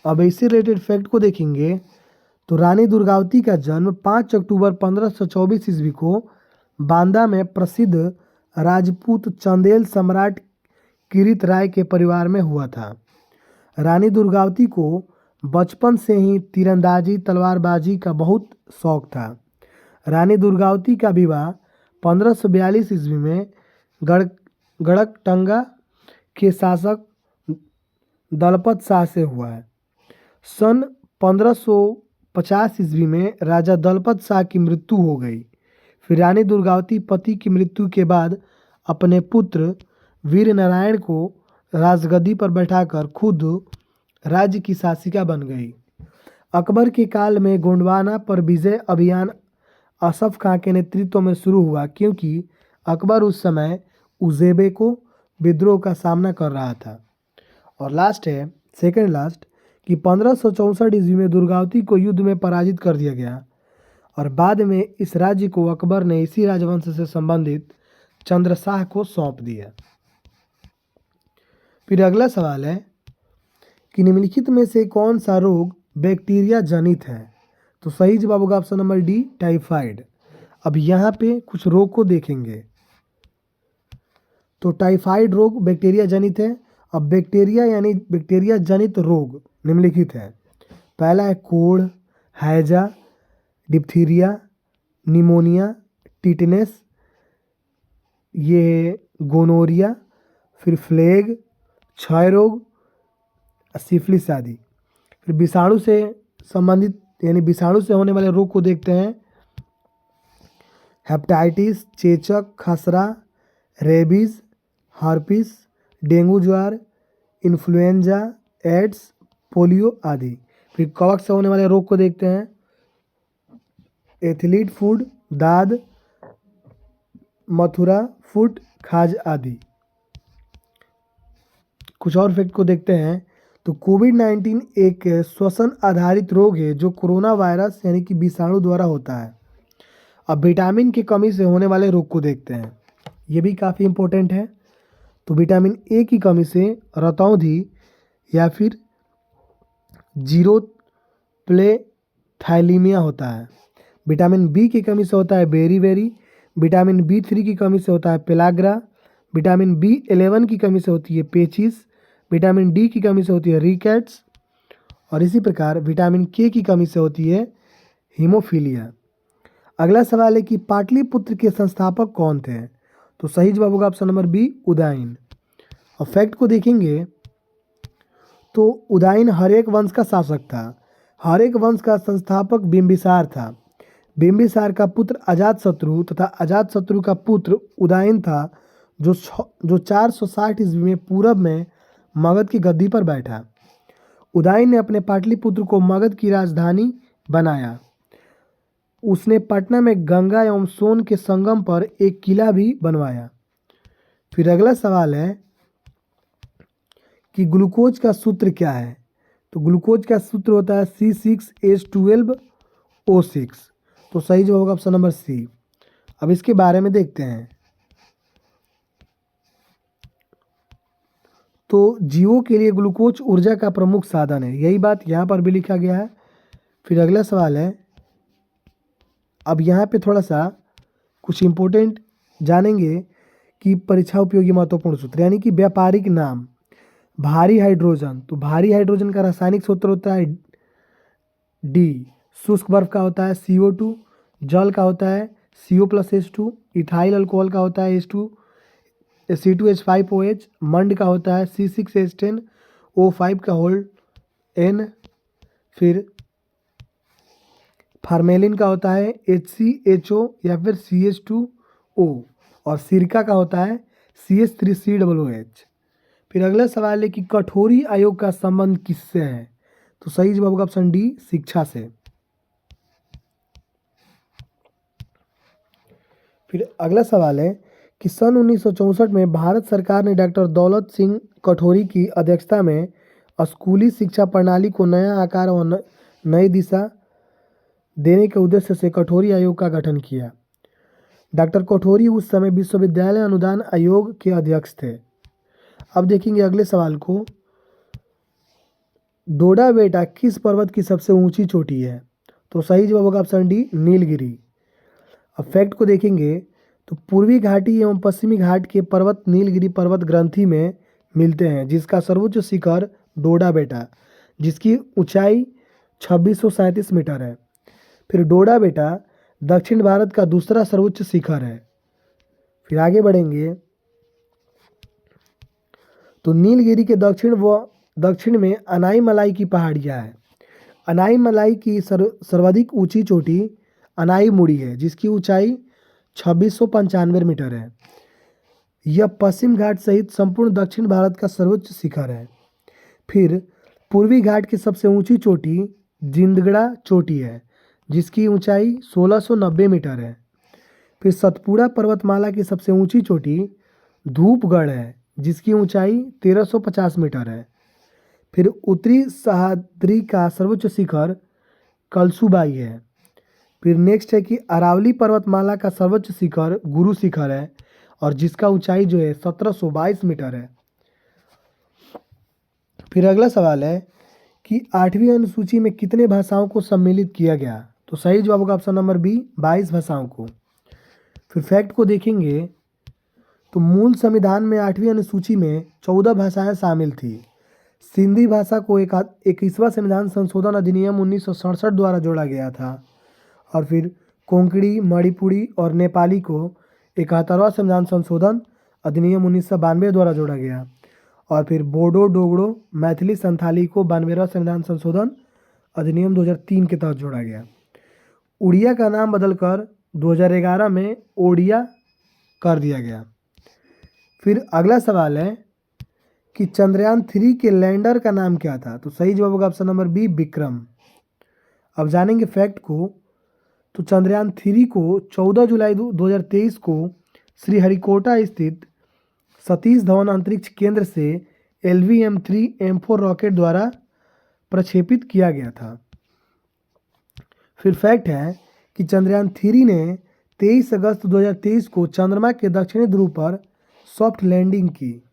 अब इससे रिलेटेड फैक्ट को देखेंगे, तो रानी दुर्गावती का जन्म 5 अक्टूबर 1524 ईस्वी को बांदा में प्रसिद्ध राजपूत चंदेल सम्राट किरीट राय के परिवार में हुआ था। रानी दुर्गावती को बचपन से ही तीरंदाजी तलवारबाजी का बहुत शौक था। रानी दुर्गावती का विवाह 1542 ईस्वी में गढ़कटंगा के शासक दलपत शाह से हुआ है। सन 1550 ईस्वी में राजा दलपत शाह की मृत्यु हो गई। फिर रानी दुर्गावती पति की मृत्यु के बाद अपने पुत्र वीर नारायण को राजगद्दी पर बैठाकर खुद राज्य की शासिका बन गई। अकबर के काल में गोंडवाना पर विजय अभियान असफ खां के नेतृत्व में शुरू हुआ, क्योंकि अकबर उस समय उज़्बेको विद्रोह का सामना कर रहा था। और लास्ट है, सेकंड लास्ट, कि 1564 ईस्वी में दुर्गावती को युद्ध में पराजित कर दिया गया और बाद में इस राज्य को अकबर ने इसी राजवंश से संबंधित चंद्रशाह को सौंप दिया। फिर अगला सवाल है कि निम्नलिखित में से कौन सा रोग बैक्टीरिया जनित है? तो सही जवाब होगा ऑप्शन नंबर डी टाइफाइड। अब यहाँ पे कुछ रोग को देखेंगे, तो टाइफाइड रोग बैक्टीरिया जनित है। अब बैक्टीरिया यानी बैक्टीरिया जनित रोग निम्नलिखित है। पहला है कोढ़, हैजा, डिप्थीरिया, निमोनिया, टिटनेस, ये गोनोरिया, फिर फ्लेग, क्षय रोग, सिफिलिस आदि। फिर विषाणु से संबंधित यानी विषाणु से होने वाले रोग को देखते हैं। हेपेटाइटिस, चेचक, खसरा, रेबीज, हार्पिस, डेंगू ज्वर, इन्फ्लुएंजा, एड्स, पोलियो आदि। फिर कवक से होने वाले रोग को देखते हैं। एथलीट फूड, दाद, मथुरा फूट, खाज आदि। कुछ और फैक्ट को देखते हैं, तो कोविड-19 एक श्वसन आधारित रोग है जो कोरोना वायरस यानी कि विषाणु द्वारा होता है। अब विटामिन की कमी से होने वाले रोग को देखते हैं, ये भी काफ़ी इम्पोर्टेंट है। तो विटामिन ए की कमी से रतौंधी या फिर जीरो प्ले थैलीमिया होता है। विटामिन बी की कमी से होता है बेरी बेरी, विटामिन B3 की कमी से होता है पेलाग्रा, विटामिन B11 की कमी से होती है पेचिस, विटामिन D की कमी से होती है रिकेट्स, और इसी प्रकार विटामिन K की कमी से होती है हीमोफीलिया। अगला सवाल है कि पाटलिपुत्र के संस्थापक कौन थे? तो सही जवाब होगा ऑप्शन नंबर बी, उदयन। और फैक्ट को देखेंगे तो उदयन हर्यक वंश का शासक था। हर्यक वंश का संस्थापक बिंबिसार था। बिंबिसार का पुत्र अजातशत्रु तथा अजातशत्रु का पुत्र उदयन था, जो 460 ईस्वी में पूरब में मगध की गद्दी पर बैठा। उदयन ने अपने पाटलिपुत्र को मगध की राजधानी बनाया। उसने पटना में गंगा एवं सोन के संगम पर एक किला भी बनवाया। फिर अगला सवाल है कि ग्लूकोज का सूत्र क्या है? तो ग्लूकोज का सूत्र होता है C6H12O6। तो सही जवाब होगा ऑप्शन नंबर सी। अब इसके बारे में देखते हैं। तो जीवों के लिए ग्लूकोज ऊर्जा का प्रमुख साधन है, यही बात यहाँ पर भी लिखा गया है। फिर अगला सवाल है, अब यहाँ पे थोड़ा सा कुछ इम्पोर्टेंट जानेंगे कि परीक्षा उपयोगी महत्वपूर्ण सूत्र, यानी कि व्यापारिक नाम। भारी हाइड्रोजन, तो भारी हाइड्रोजन का रासायनिक सूत्र होता है डी। शुष्क बर्फ का होता है CO2, जल का होता है CO+H2, इथाइल अल्कोहल का होता है C2H5OH, मंड का होता है C6H10O5 का होल N, फिर फार्मेलिन का होता है HCHO या फिर CH2O, और सिरका का होता है CH3COOH। फिर अगला सवाल है कि कठोरी आयोग का संबंध किससे है? तो सही जवाब होगा ऑप्शन डी, शिक्षा से। फिर अगला सवाल है कि सन 1964 में भारत सरकार ने डॉक्टर दौलत सिंह कठोरी की अध्यक्षता में स्कूली शिक्षा प्रणाली को नया आकार और नई दिशा देने के उद्देश्य से कठोरी आयोग का गठन किया। डॉक्टर कठोरी उस समय विश्वविद्यालय अनुदान आयोग के अध्यक्ष थे। अब देखेंगे अगले सवाल को, डोडा बेटा किस पर्वत की सबसे ऊंची चोटी है? तो सही जवाब होगा ऑप्शन डी, नीलगिरी। अब फैक्ट को देखेंगे तो पूर्वी घाटी एवं पश्चिमी घाट के पर्वत नीलगिरी पर्वत ग्रंथि में मिलते हैं, जिसका सर्वोच्च शिखर डोडा बेटा, जिसकी ऊंचाई 2637 मीटर है। फिर डोडा बेटा दक्षिण भारत का दूसरा सर्वोच्च शिखर है। फिर आगे बढ़ेंगे तो नीलगिरी के दक्षिण में अनाई मलाई की पहाड़ियाँ हैं। अनाई मलाई की सर्वाधिक ऊंची चोटी अनाई मुड़ी है, जिसकी ऊंचाई 2695 मीटर है। यह पश्चिम घाट सहित संपूर्ण दक्षिण भारत का सर्वोच्च शिखर है। फिर पूर्वी घाट की सबसे ऊंची चोटी जिंदगड़ा चोटी है, जिसकी ऊंचाई 1690 मीटर है। फिर सतपुड़ा पर्वतमाला की सबसे ऊंची चोटी धूपगढ़ है, जिसकी ऊंचाई 1350 मीटर है। फिर उत्तरी सह्याद्री का सर्वोच्च शिखर कलसुबाई है। फिर नेक्स्ट है कि अरावली पर्वतमाला का सर्वोच्च शिखर गुरु शिखर है, और जिसका ऊंचाई जो है 1722 मीटर है। फिर अगला सवाल है कि 8वीं अनुसूची में कितने भाषाओं को सम्मिलित किया गया? तो सही जवाब होगा ऑप्शन नंबर बी, 22 भाषाओं को। फिर फैक्ट को देखेंगे तो मूल संविधान में 8वीं अनुसूची में 14 भाषाएं शामिल थी। सिंधी भाषा को 21वां संविधान संशोधन अधिनियम 1967 द्वारा जोड़ा गया था, और फिर कोंकणी, मणिपुरी और नेपाली को 71वां संविधान संशोधन अधिनियम 1992 द्वारा जोड़ा गया, और फिर बोडो, डोगरो, मैथिली, संथाली को 92वां संविधान संशोधन अधिनियम 2003 के तहत जोड़ा गया। उड़िया का नाम बदलकर 2011 में ओडिया कर दिया गया। फिर अगला सवाल है कि चंद्रयान 3 के लैंडर का नाम क्या था? तो सही जवाब होगा ऑप्शन नंबर बी, विक्रम। अब जानेंगे फैक्ट को। तो चंद्रयान 3 को 14 जुलाई 2023 को श्रीहरिकोटा स्थित सतीश धवन अंतरिक्ष केंद्र से LVM-3M4 रॉकेट द्वारा प्रक्षेपित किया गया था। फिर फैक्ट है कि चंद्रयान 3 ने 23 अगस्त 2023 को चंद्रमा के दक्षिणी ध्रुव पर सॉफ्ट लैंडिंग की,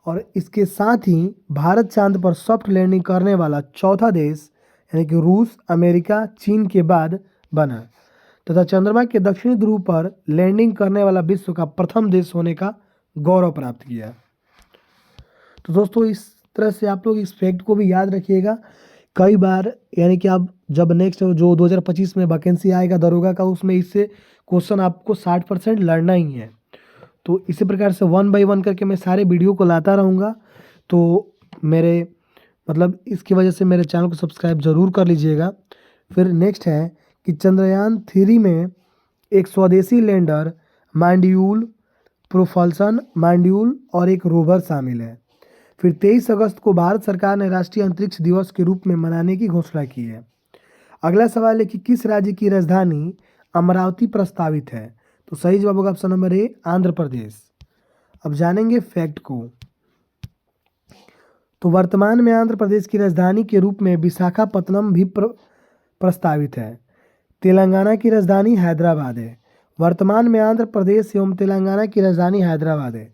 और इसके साथ ही भारत चांद पर सॉफ्ट लैंडिंग करने वाला चौथा देश, यानी कि रूस, अमेरिका, चीन के बाद बना। तथा चंद्रमा के दक्षिणी ध्रुव पर लैंडिंग करने वाला विश्व का प्रथम देश होने का गौरव प्राप्त किया। तो दोस्तों इस तरह से आप लोग इस फैक्ट को भी याद रखिएगा। कई बार यानी कि आप जब नेक्स्ट जो 2025 में वैकेंसी आएगा दरोगा का, उसमें इससे क्वेश्चन आपको 60% लड़ना ही है। तो इसी प्रकार से 1 बाय 1 करके मैं सारे वीडियो को लाता रहूँगा। तो मेरे मतलब इसकी वजह से मेरे चैनल को सब्सक्राइब ज़रूर कर लीजिएगा। फिर नेक्स्ट है कि चंद्रयान 3 में एक स्वदेशी लैंडर मॉड्यूल, प्रोपल्सन मॉड्यूल और एक रोवर शामिल है। फिर 23 अगस्त को भारत सरकार ने राष्ट्रीय अंतरिक्ष दिवस के रूप में मनाने की घोषणा की है। अगला सवाल है कि किस राज्य की राजधानी अमरावती प्रस्तावित है? तो सही जवाब होगा ऑप्शन नंबर ए, आंध्र प्रदेश। अब जानेंगे फैक्ट को। तो वर्तमान में आंध्र प्रदेश की राजधानी के रूप में विशाखापत्तनम भी प्रस्तावित है। तेलंगाना की राजधानी हैदराबाद है। वर्तमान में आंध्र प्रदेश एवं तेलंगाना की राजधानी हैदराबाद है।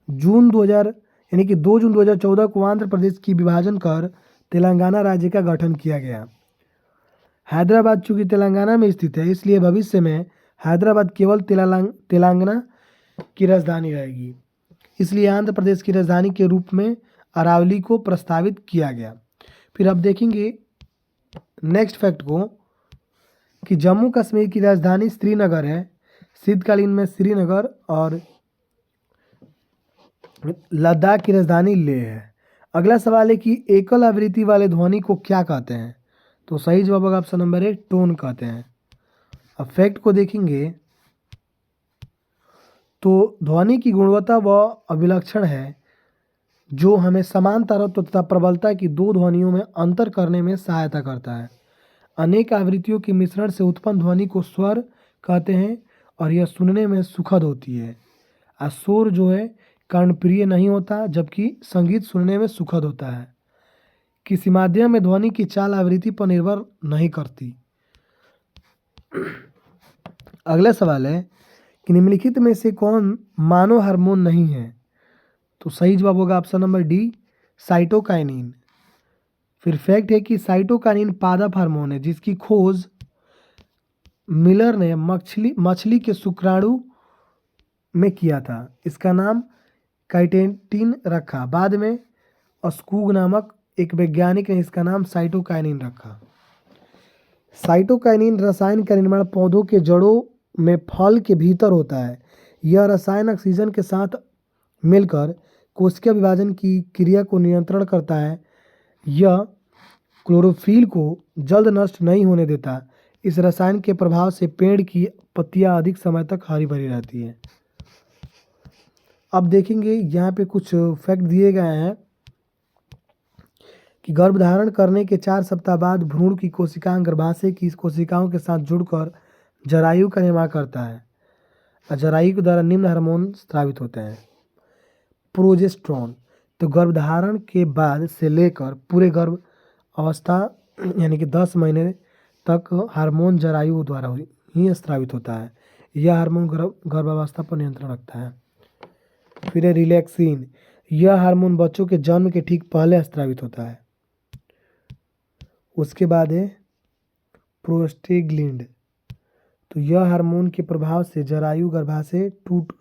जून 2000 यानी कि 2 जून 2014 को आंध्र प्रदेश की विभाजन कर तेलंगाना राज्य का गठन किया गया। हैदराबाद चूंकि तेलंगाना में स्थित है, इसलिए भविष्य में हैदराबाद केवल तेलंगाना की राजधानी रहेगी। इसलिए आंध्र प्रदेश की राजधानी के रूप में अरावली को प्रस्तावित किया गया। फिर अब देखेंगे नेक्स्ट फैक्ट को कि जम्मू कश्मीर की राजधानी श्रीनगर है। शीतकालीन में श्रीनगर और लद्दाख की राजधानी लेह है। अगला सवाल है कि एकल आवृत्ति वाले ध्वनि को क्या कहते हैं? तो सही जवाब होगा ऑप्शन नंबर ए, टोन कहते हैं। अब फैक्ट को देखेंगे तो ध्वनि की गुणवत्ता वह अभिलक्षण है जो हमें समान तरत्व तथा प्रबलता की दो ध्वनियों में अंतर करने में सहायता करता है। अनेक आवृत्तियों के मिश्रण से उत्पन्न ध्वनि को स्वर कहते हैं और यह सुनने में सुखद होती है। शोर जो है कर्णप्रिय नहीं होता, जबकि संगीत सुनने में सुखद होता है। किसी माध्यम में ध्वनि की चाल आवृत्ति पर निर्भर नहीं करती। अगला सवाल है कि निम्नलिखित में से कौन मानव हार्मोन नहीं है? तो सही जवाब होगा ऑप्शन नंबर डी, साइटोकाइनिन। फिर फैक्ट है कि साइटोकाइनिन पादप हार्मोन है जिसकी खोज मिलर ने मछली के शुक्राणु में किया था। इसका नाम काइटेटिन रखा। बाद में अस्कूग नामक एक वैज्ञानिक ने इसका नाम साइटोकाइनिन रखा। साइटोकाइनिन रसायन का निर्माण पौधों के जड़ों में फल के भीतर होता है। यह रसायन ऑक्सीजन के साथ मिलकर कोशिका विभाजन की क्रिया को नियंत्रण करता है। यह क्लोरोफिल को जल्द नष्ट नहीं होने देता। इस रसायन के प्रभाव से पेड़ की पत्तियां अधिक समय तक हरी भरी रहती हैं। अब देखेंगे यहाँ पे कुछ फैक्ट दिए गए हैं कि गर्भधारण करने के 4 सप्ताह बाद भ्रूण की कोशिकाएं गर्भाशय की कोशिकाओं के साथ जुड़कर जरायु का निर्माण करता है और जरायु के द्वारा निम्न हार्मोन स्रावित होते हैं। प्रोजेस्टेरोन, तो गर्भधारण के बाद से लेकर पूरे गर्भ अवस्था यानी कि 10 महीने तक हार्मोन जरायु द्वारा ही स्रावित होता है। यह हार्मोन गर्भावस्था पर नियंत्रण रखता है। फिर है रिलैक्सिन, यह हार्मोन बच्चों के जन्म के ठीक पहले स्रावित होता है। उसके बाद है प्रोस्टेग्लैंड, तो यह हार्मोन के प्रभाव से जरायु गर्भाशय टूट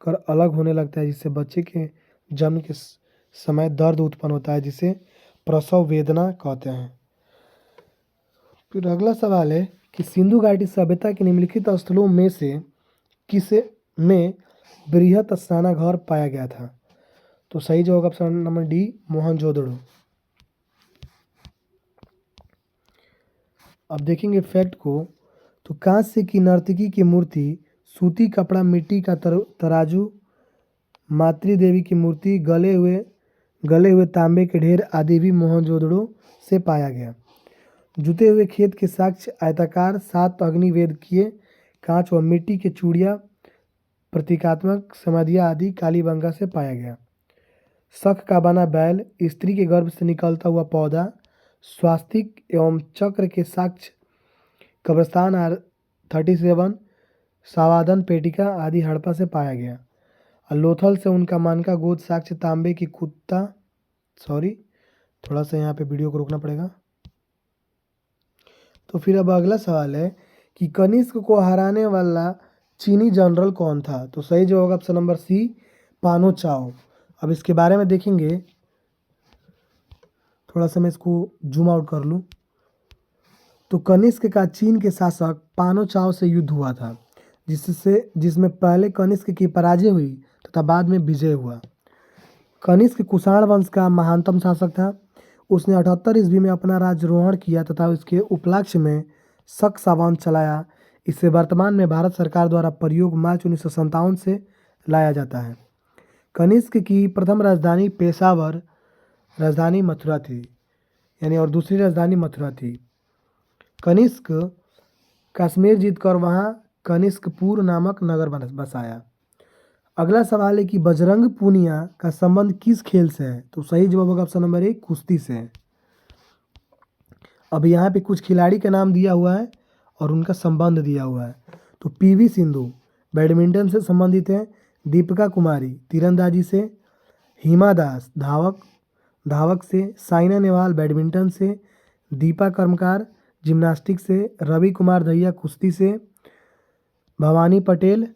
कर अलग होने लगता है, जिससे बच्चे के जन्म के समय दर्द उत्पन्न होता है, जिसे प्रसव वेदना कहते हैं। फिर अगला सवाल है कि सिंधु घाटी सभ्यता के निम्नलिखित स्थलों में से किसे में बृहत स्नानागार पाया गया था? तो सही जवाब ऑप्शन नंबर डी, मोहनजोदड़ो। अब देखेंगे फैक्ट को, तो कांस्य की नर्तकी की मूर्ति, सूती कपड़ा, मिट्टी का तराजू, मातृदेवी की मूर्ति, गले हुए तांबे के ढेर आदि भी मोहनजोदड़ो से पाया गया। जुते हुए खेत के साक्ष्य आयताकार, 7 अग्निवेद किए कांच व मिट्टी के चूड़ियाँ, प्रतीकात्मक समाधियाँ आदि कालीबंगा से पाया गया। शंख का बना बैल, स्त्री के गर्भ से निकलता हुआ पौधा, स्वास्तिक एवं चक्र के साक्ष्य कब्रस्तान 37, सावाधन पेटिका आदि हड़प्पा से पाया गया। और लोथल से उनका मन का गोद साक्ष्य तांबे की कुत्ता, थोड़ा सा यहाँ पे वीडियो को रोकना पड़ेगा। तो फिर अब अगला सवाल है कि कनिष्क को हराने वाला चीनी जनरल कौन था? तो सही जवाब होगा ऑप्शन नंबर सी, पानो चाओ। अब इसके बारे में देखेंगे, थोड़ा सा मैं इसको जूम आउट कर लूँ। तो कनिष्क का चीन के शासक पानो चाओ से युद्ध हुआ था, जिसमें पहले कनिष्क की पराजय हुई तथा बाद में विजय हुआ। कनिष्क कुषाण वंश का महानतम शासक था। उसने 78 ईस्वी में अपना राज्यारोहण किया तथा उसके उपलक्ष्य में शक सावंत चलाया। इसे वर्तमान में भारत सरकार द्वारा प्रयोग मार्च 1957 से लाया जाता है। कनिष्क की प्रथम राजधानी पेशावर राजधानी मथुरा थी, यानी और दूसरी राजधानी मथुरा थी। कनिष्क कश्मीर जीतकर वहाँ कनिष्कपुर नामक नगर बसाया। अगला सवाल है कि बजरंग पूनिया का संबंध किस खेल से है? तो सही जवाब होगा ऑप्शन नंबर 1, कुश्ती से। अब यहाँ पे कुछ खिलाड़ी का नाम दिया हुआ है और उनका संबंध दिया हुआ है। तो पीवी सिंधु बैडमिंटन से संबंधित है, दीपिका कुमारी तीरंदाजी से, हिमा दास धावक से, साइना नेहवाल बैडमिंटन से, दीपा कर्मकार जिम्नास्टिक से, रवि कुमार दहिया कुश्ती से, भवानी पटेल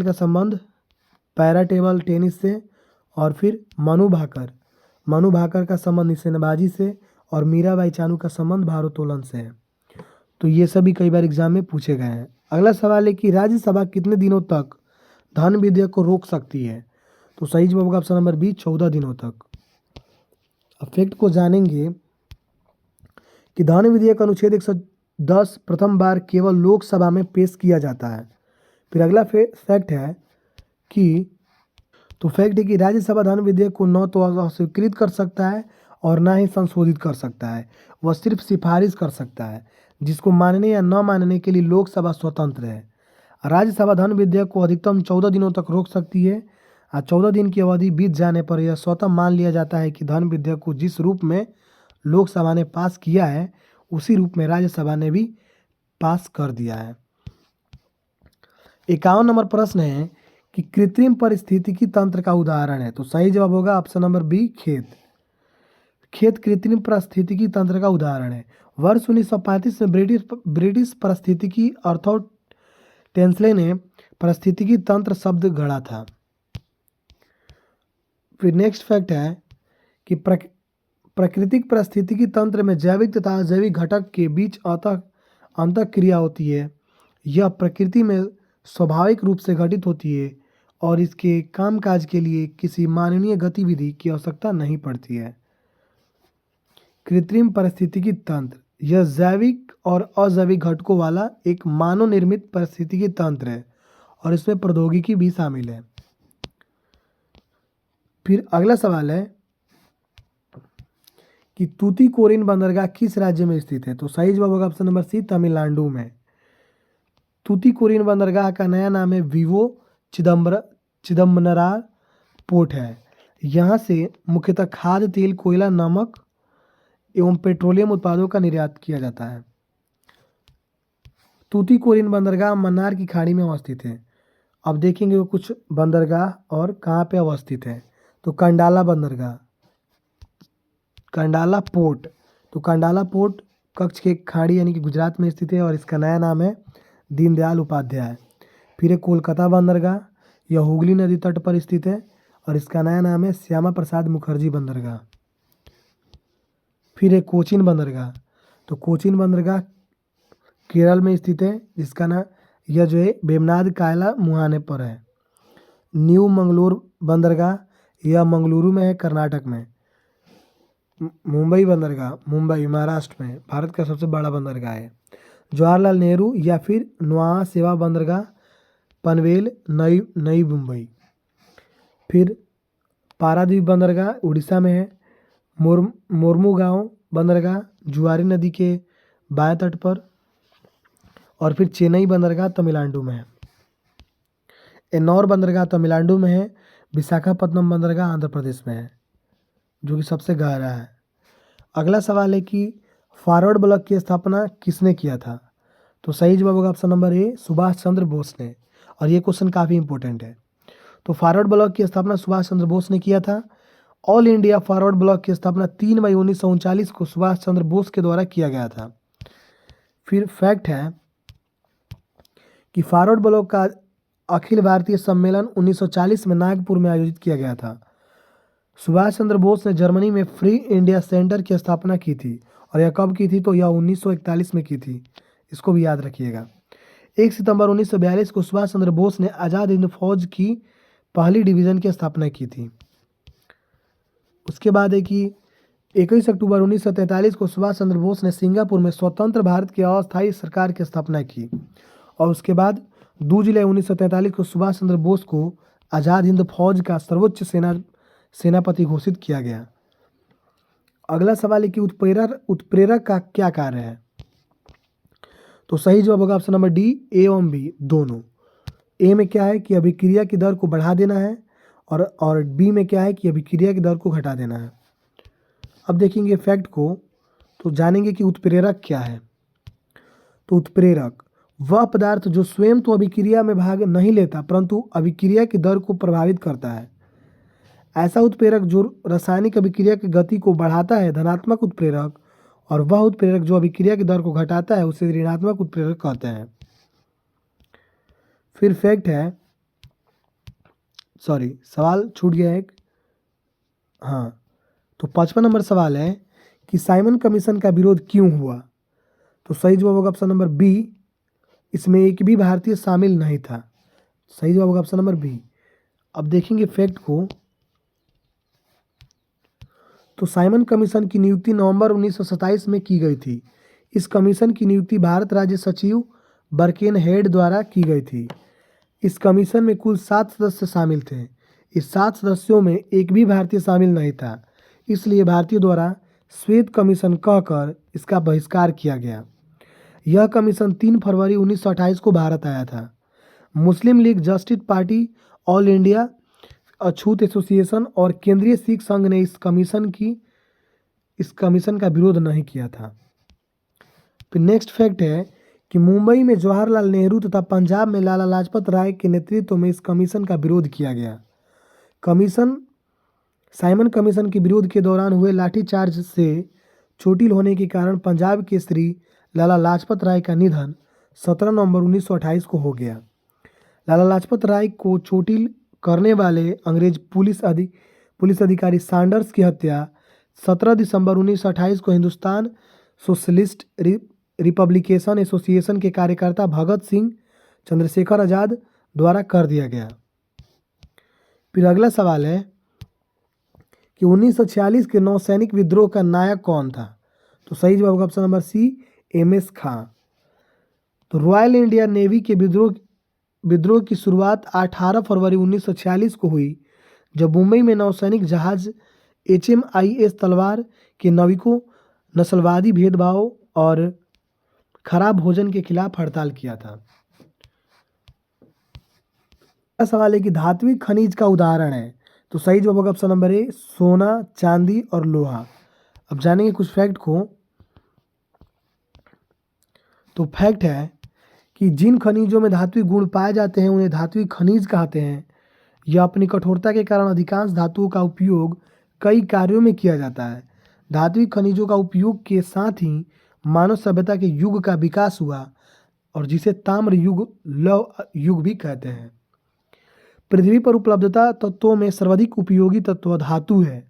का संबंध पैरा टेबल टेनिस से, और फिर मनु भाकर का संबंध निशानेबाजी से, और मीराबाई चानू का संबंध भारोत्तोलन से है। तो ये सभी कई बार एग्जाम में पूछे गए हैं। अगला सवाल है कि राज्यसभा कितने दिनों तक धन विधेयक को रोक सकती है? तो सही जवाब होगा ऑप्शन नंबर बी, 14 दिनों तक। अब फैक्ट को जानेंगे कि धन विधेयक अनुच्छेद 110 प्रथम बार केवल लोकसभा में पेश किया जाता है। फिर अगला फैक्ट है कि राज्यसभा धन विधेयक को न तो अस्वीकृत कर सकता है और ना ही संशोधित कर सकता है, वह सिर्फ सिफारिश कर सकता है, जिसको मानने या न मानने के लिए लोकसभा स्वतंत्र है। राज्यसभा धन विधेयक को अधिकतम 14 दिनों तक रोक सकती है। 14 दिन की अवधि बीत जाने पर यह स्वतः मान लिया जाता है कि धन विधेयक को जिस रूप में लोकसभा ने पास किया है उसी रूप में राज्यसभा ने भी पास कर दिया है। 51 नंबर प्रश्न है कि कृत्रिम पारिस्थितिकी तंत्र का उदाहरण है। तो सही जवाब होगा ऑप्शन नंबर बी, खेत कृत्रिम पारिस्थितिकी तंत्र का उदाहरण है। वर्ष 1935 में ब्रिटिश पारिस्थितिकी अर्थर टेंसले ने पारिस्थितिकी तंत्र शब्द गढ़ा था। फिर नेक्स्ट फैक्ट है कि प्राकृतिक पारिस्थितिकी तंत्र में जैविक तथा अजैविक घटक के बीच अंतःक्रिया होती है। यह प्रकृति में स्वाभाविक रूप से घटित होती है और इसके कामकाज के लिए किसी मानवीय गतिविधि की आवश्यकता नहीं पड़ती है। कृत्रिम पारिस्थितिकी तंत्र यह जैविक और अजैविक घटकों वाला एक मानव निर्मित पारिस्थितिकी तंत्र है और इसमें प्रौद्योगिकी भी शामिल है। फिर अगला सवाल है कि तूतीकोरिन बंदरगाह किस राज्य में स्थित है? तो सही जवाब होगा ऑप्शन नंबर सी, तमिलनाडु में। तूतीकोरिन बंदरगाह का नया नाम है विवो चिदम्बरम पोर्ट है। यहाँ से मुख्यतः खाद्य तेल, कोयला, नमक एवं पेट्रोलियम उत्पादों का निर्यात किया जाता है। तूतीकोरिन बंदरगाह मन्नार की खाड़ी में अवस्थित है। अब देखेंगे वो कुछ बंदरगाह और कहाँ पे अवस्थित है। तो कंडाला पोर्ट, तो कंडाला पोर्ट कच्छ के खाड़ी यानी कि गुजरात में स्थित है और इसका नया नाम है दीनदयाल उपाध्याय। फिर है कोलकाता बंदरगाह, यह हुगली नदी तट पर स्थित है और इसका नया नाम है श्यामा प्रसाद मुखर्जी बंदरगाह। फिर है कोचीन बंदरगाह, तो कोचीन बंदरगाह केरल में स्थित है जिसका नाम यह जो है वेमनाड कायला मुहाने पर है। न्यू मंगलोर बंदरगाह, यह मंगलुरु में है कर्नाटक में। मुंबई बंदरगाह, मुंबई महाराष्ट्र में, भारत का सबसे बड़ा बंदरगाह है। जवाहरलाल नेहरू या फिर नौआ सेवा बंदरगाह, पनवेल, नई मुंबई। फिर पारादीप बंदरगाह उड़ीसा में है। मोरमुगांव बंदरगाह जुआरी नदी के बाएं तट पर। और फिर चेन्नई बंदरगाह तमिलनाडु में है। एन्नौर बंदरगाह तमिलनाडु में है। विशाखापत्तनम बंदरगाह आंध्र प्रदेश में है जो कि सबसे गहरा है। अगला सवाल है कि फॉरवर्ड ब्लॉक की स्थापना किसने किया था? तो सही जवाब होगा ऑप्शन नंबर ए, सुभाष चंद्र बोस ने। और ये क्वेश्चन काफ़ी इंपॉर्टेंट है। तो फॉरवर्ड ब्लॉक की स्थापना सुभाष चंद्र बोस ने किया था। ऑल इंडिया फॉरवर्ड ब्लॉक की स्थापना 3 मई 1939 को सुभाष चंद्र बोस के द्वारा किया गया था। फिर फैक्ट है कि फॉरवर्ड ब्लॉक का अखिल भारतीय सम्मेलन 1940 में नागपुर में आयोजित किया गया था। सुभाष चंद्र बोस ने जर्मनी में फ्री इंडिया सेंटर की स्थापना की थी, और यह कब की थी? तो यह 1941 में की थी। इसको भी याद रखिएगा। 1 सितंबर 1942 को सुभाष चंद्र बोस ने आज़ाद हिंद फौज की पहली डिवीज़न की स्थापना की थी। उसके बाद है कि 21 अक्टूबर 1943 को सुभाष चंद्र बोस ने सिंगापुर में स्वतंत्र भारत की अस्थायी सरकार की स्थापना की, और उसके बाद 2 जुलाई 1943 को सुभाष चंद्र बोस को आज़ाद हिंद फौज का सर्वोच्च सेनापति घोषित किया गया। अगला सवाल है कि उत्प्रेरक का क्या कार्य है? तो सही जवाब होगा ऑप्शन नंबर डी, ए एवं बी दोनों। ए में क्या है कि अभिक्रिया की दर को बढ़ा देना है, और बी में क्या है कि अभिक्रिया की दर को घटा देना है। अब देखेंगे फैक्ट को, तो जानेंगे कि उत्प्रेरक क्या है। तो उत्प्रेरक वह पदार्थ जो स्वयं तो अभिक्रिया में भाग नहीं लेता, परंतु अभिक्रिया की दर को प्रभावित करता है। ऐसा उत्प्रेरक जो रासायनिक अभिक्रिया की गति को बढ़ाता है धनात्मक उत्प्रेरक, और वह उत्प्रेरक जो अभिक्रिया की दर को घटाता है उसे ऋणात्मक उत्प्रेरक कहते हैं। फिर फैक्ट है, सवाल छूट गया एक। हाँ, तो 55 नंबर सवाल है कि साइमन कमीशन का विरोध क्यों हुआ? तो सही जवाब होगा ऑप्शन नंबर बी, इसमें एक भी भारतीय शामिल नहीं था। सही जवाब होगा ऑप्शन नंबर बी। अब देखेंगे फैक्ट को, तो साइमन कमीशन की नियुक्ति नवंबर 1927 में की गई थी। इस कमीशन की नियुक्ति भारत राज्य सचिव बर्केनहेड द्वारा की गई थी। इस कमीशन में कुल 7 सदस्य शामिल थे। इस 7 सदस्यों में एक भी भारतीय शामिल नहीं था, इसलिए भारतीयों द्वारा श्वेत कमीशन कहकर इसका बहिष्कार किया गया। यह कमीशन 3 फरवरी 1928 को भारत आया था। Muslim League, Justice Party, All India Achhut Association और केंद्रीय सिख संघ ने इस कमीशन का विरोध नहीं किया था। फिर नेक्स्ट फैक्ट है कि मुंबई में जवाहरलाल नेहरू तथा पंजाब में लाला लाजपत राय के नेतृत्व में इस कमीशन का विरोध किया गया। साइमन कमीशन के विरोध के दौरान हुए लाठीचार्ज से चोटिल होने के कारण पंजाब के श्री लाला लाजपत राय का निधन 17 नवंबर 1928 को हो गया। लाला लाजपत राय को चोटिल करने वाले अंग्रेज पुलिस अधिकारी सैंडर्स की हत्या 17 दिसंबर 1928 को हिंदुस्तान सोशलिस्ट रिपब्लिकेशन एसोसिएशन के कार्यकर्ता भगत सिंह चंद्रशेखर आज़ाद द्वारा कर दिया गया। फिर अगला सवाल है कि 1946 के नौसैनिक विद्रोह का नायक कौन था? तो सही जवाब होगा ऑप्शन नंबर सी, एम.एस. खां। तो रॉयल इंडियन नेवी के विद्रोह की शुरुआत 18 फरवरी 1946 को हुई, जब मुंबई में नौसैनिक जहाज HMIS तलवार के नाविकों नस्लवादी भेदभाव और खराब भोजन के खिलाफ हड़ताल किया था। अगला सवाल है कि धात्विक खनिज का उदाहरण है। तो सही जवाब होगा ऑप्शन नंबर ए, सोना, चांदी और लोहा। अब जानेंगे कुछ फैक्ट को। तो फैक्ट है कि जिन खनिजों में धात्विक गुण पाए जाते हैं उन्हें धात्विक खनिज कहते हैं। यह अपनी कठोरता के कारण अधिकांश धातुओं का उपयोग कई कार्यों में किया जाता है। धात्विक खनिजों का उपयोग के साथ ही मानव सभ्यता के युग का विकास हुआ, और जिसे ताम्र युग, लौह युग भी कहते हैं। पृथ्वी पर उपलब्धता तत्वों में सर्वाधिक उपयोगी तत्व धातु है।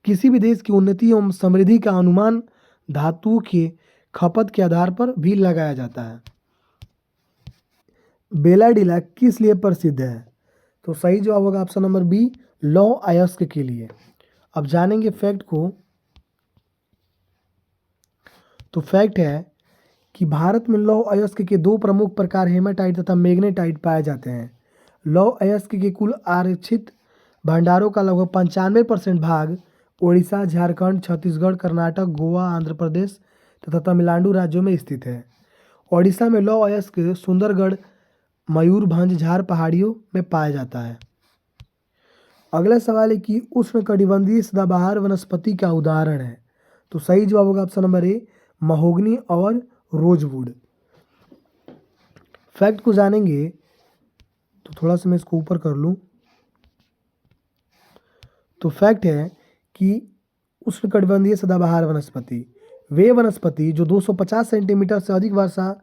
किसी भी देश की उन्नति एवं समृद्धि का अनुमान धातुओं के खपत के आधार पर भी लगाया जाता है। बेलाडीला किस लिए प्रसिद्ध है? तो सही जवाब होगा ऑप्शन नंबर बी, लौह अयस्क के लिए। अब जानेंगे फैक्ट को। तो फैक्ट है कि भारत में लौह अयस्क के 2 प्रमुख प्रकार हेमाटाइट तथा मैग्नेटाइट पाए जाते हैं। लौह अयस्क के कुल आरक्षित भंडारों का लगभग 95% भाग ओडिशा, झारखंड, छत्तीसगढ़, कर्नाटक, गोवा, आंध्र प्रदेश तथा तमिलनाडु राज्यों में स्थित है। ओडिशा में लौह अयस्क सुंदरगढ़, मयूरभंज, झार पहाड़ियों में पाया जाता है। अगला सवाल है कि उष्णकटिबंधीय सदाबहार वनस्पति का उदाहरण है। तो सही जवाब होगा ऑप्शन नंबर ए, महोगनी और रोजवुड। फैक्ट को जानेंगे, तो थोड़ा सा मैं इसको ऊपर कर लूँ। तो फैक्ट है कि उष्णकटिबंधीय सदाबहार वनस्पति वे वनस्पति जो 250 सेंटीमीटर से अधिक वर्षा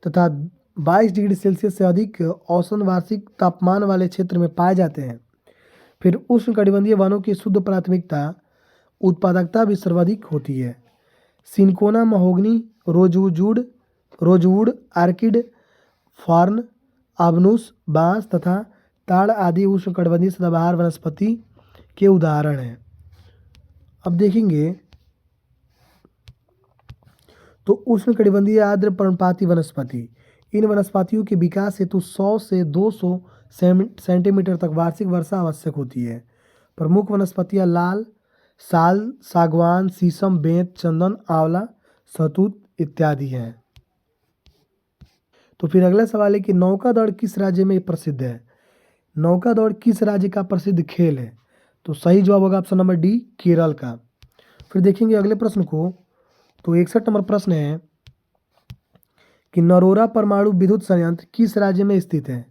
तथा 22 डिग्री सेल्सियस से अधिक औसतन वार्षिक तापमान वाले क्षेत्र में पाए जाते हैं। फिर उष्णकटिबंधीय वनों की शुद्ध प्राथमिकता उत्पादकता भी सर्वाधिक होती है। Cinchona, mahogany, rosewood, orchid, fern, आबनूस, बांस तथा ताड़ आदि उष्णकटिबंधीय सदाबहार वनस्पति के उदाहरण हैं। अब देखेंगे तो उष्णकटिबंधीय आर्द्र पर्णपाती वनस्पति, इन वनस्पतियों के विकास हेतु 100 से 200 सेंटीमीटर तक वार्षिक वर्षा आवश्यक होती है। प्रमुख वनस्पतियां लाल, साल, सागवान, शीशम, बेंत, चंदन, आंवला, शहतूत इत्यादि हैं। तो फिर अगला सवाल है कि नौका दौड़ किस राज्य में प्रसिद्ध है? नौका दौड़ किस राज्य का प्रसिद्ध खेल है? तो सही जवाब होगा ऑप्शन नंबर डी, केरल का। फिर देखेंगे अगले प्रश्न को, तो 61 नंबर प्रश्न है कि नरोरा परमाणु विद्युत संयंत्र किस राज्य में स्थित है?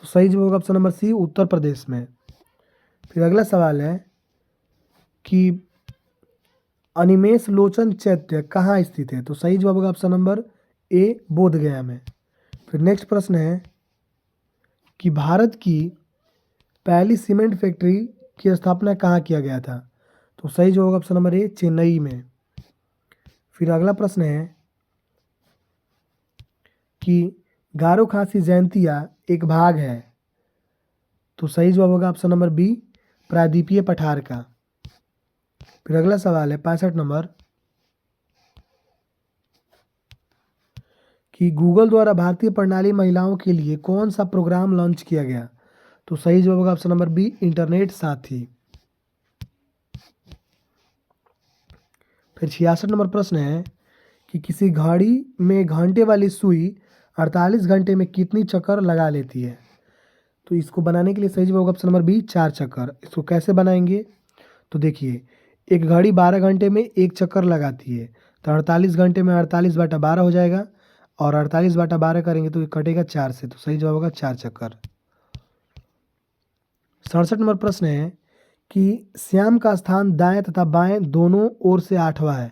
तो सही जवाब होगा ऑप्शन नंबर सी, उत्तर प्रदेश में। फिर अगला सवाल है कि अनिमेष लोचन चैत्य कहाँ स्थित है? तो सही जवाब होगा ऑप्शन नंबर ए, बोधगया में। फिर नेक्स्ट प्रश्न है कि भारत की पहली सीमेंट फैक्ट्री की स्थापना कहाँ किया गया था? तो सही जवाब होगा ऑप्शन नंबर ए, चेन्नई में। फिर अगला प्रश्न है कि गारो खासी जयंतिया एक भाग है। तो सही जवाब होगा ऑप्शन नंबर बी, प्रायद्वीपीय पठार का। फिर अगला सवाल है 65 नंबर कि गूगल द्वारा भारतीय प्रणाली महिलाओं के लिए कौन सा प्रोग्राम लॉन्च किया गया? तो सही जवाब होगा ऑप्शन नंबर बी, इंटरनेट साथी। फिर 66 नंबर प्रश्न है कि किसी घड़ी में घंटे वाली सुई 48 घंटे में कितनी चक्कर लगा लेती है? तो इसको बनाने के लिए सही जवाब होगा ऑप्शन नंबर बी, 4 चक्कर। इसको कैसे बनाएंगे? तो देखिए, एक घड़ी 12 घंटे में एक चक्कर लगाती है, तो 48 घंटे में 48/12 हो जाएगा, और 48/12 करेंगे तो कटेगा 4 से, तो सही जवाब होगा 4 चक्कर। 67 नंबर प्रश्न है कि श्याम का स्थान दाएं तथा बाएं दोनों ओर से 8वां है,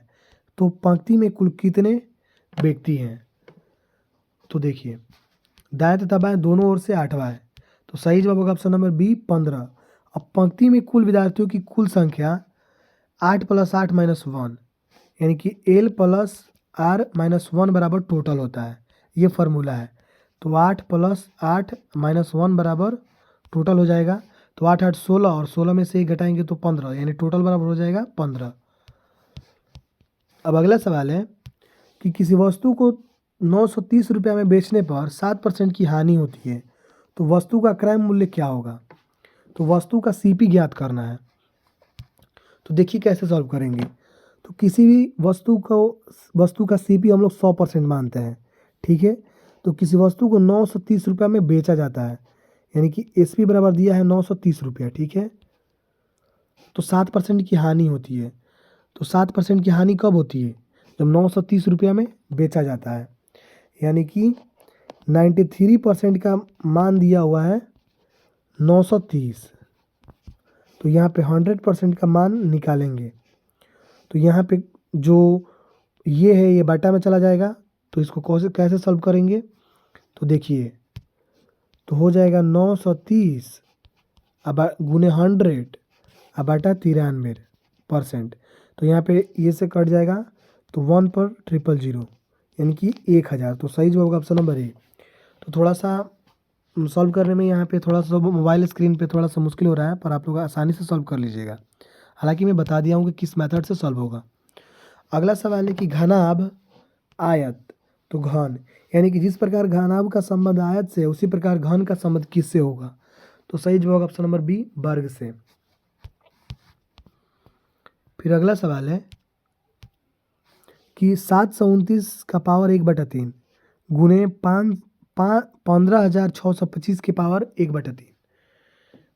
तो पंक्ति में कुल कितने व्यक्ति हैं? तो देखिए, दाएं तथा बाएं दोनों ओर से 8वां है, तो सही जवाब होगा ऑप्शन नंबर बी, 15। अब पंक्ति में कुल विद्यार्थियों की कुल संख्या 8 + 8 - 1 यानी कि L + R - 1 बराबर टोटल होता है, ये फार्मूला है। तो 8 + 8 - 1 बराबर टोटल हो जाएगा, तो 8 8 16 और 16 में से 1 घटाएंगे तो 15, यानी टोटल बराबर हो जाएगा 15। अब अगला सवाल है कि किसी वस्तु को 930 रुपये में बेचने पर 7% की हानि होती है, तो वस्तु का क्रय मूल्य क्या होगा? तो वस्तु का CP ज्ञात करना है। तो देखिए कैसे सॉल्व करेंगे। तो किसी भी वस्तु का CP हम लोग 100% मानते हैं, ठीक है। तो किसी वस्तु को 930 रुपये में बेचा जाता है, यानी कि SP बराबर दिया है 930 रुपये, ठीक है। तो 7% की हानि होती है, तो 7% की हानि कब होती है? जब 930 रुपये में बेचा जाता है, यानी कि 93% का मान दिया हुआ है 930, तो यहाँ पे 100% का मान निकालेंगे। तो यहाँ पे जो ये है ये बाटा में चला जाएगा, तो इसको कैसे सॉल्व करेंगे? तो देखिए, तो हो जाएगा 930 अब गुने 100 अब बाटा 93%। तो यहाँ पे ये से कट जाएगा, तो 1 पर 000 यानी कि 1000, तो सही जो होगा ऑप्शन नंबर ए। तो थोड़ा सा सॉल्व करने में यहाँ पे थोड़ा सा मोबाइल स्क्रीन पे थोड़ा सा मुश्किल हो रहा है, पर आप लोग आसानी से सॉल्व कर लीजिएगा। हालांकि मैं बता दिया हूँ कि किस मेथड से सॉल्व होगा। अगला सवाल है कि घनाभ आयत, तो घन, यानी कि जिस प्रकार घनाभ का संबंध आयत से उसी प्रकार घन का संबंध किससे होगा? तो सही जवाब ऑप्शन नंबर बी, वर्ग से। फिर अगला सवाल है कि 729 का पावर 1/3 गुने 15,625 के पावर 1/3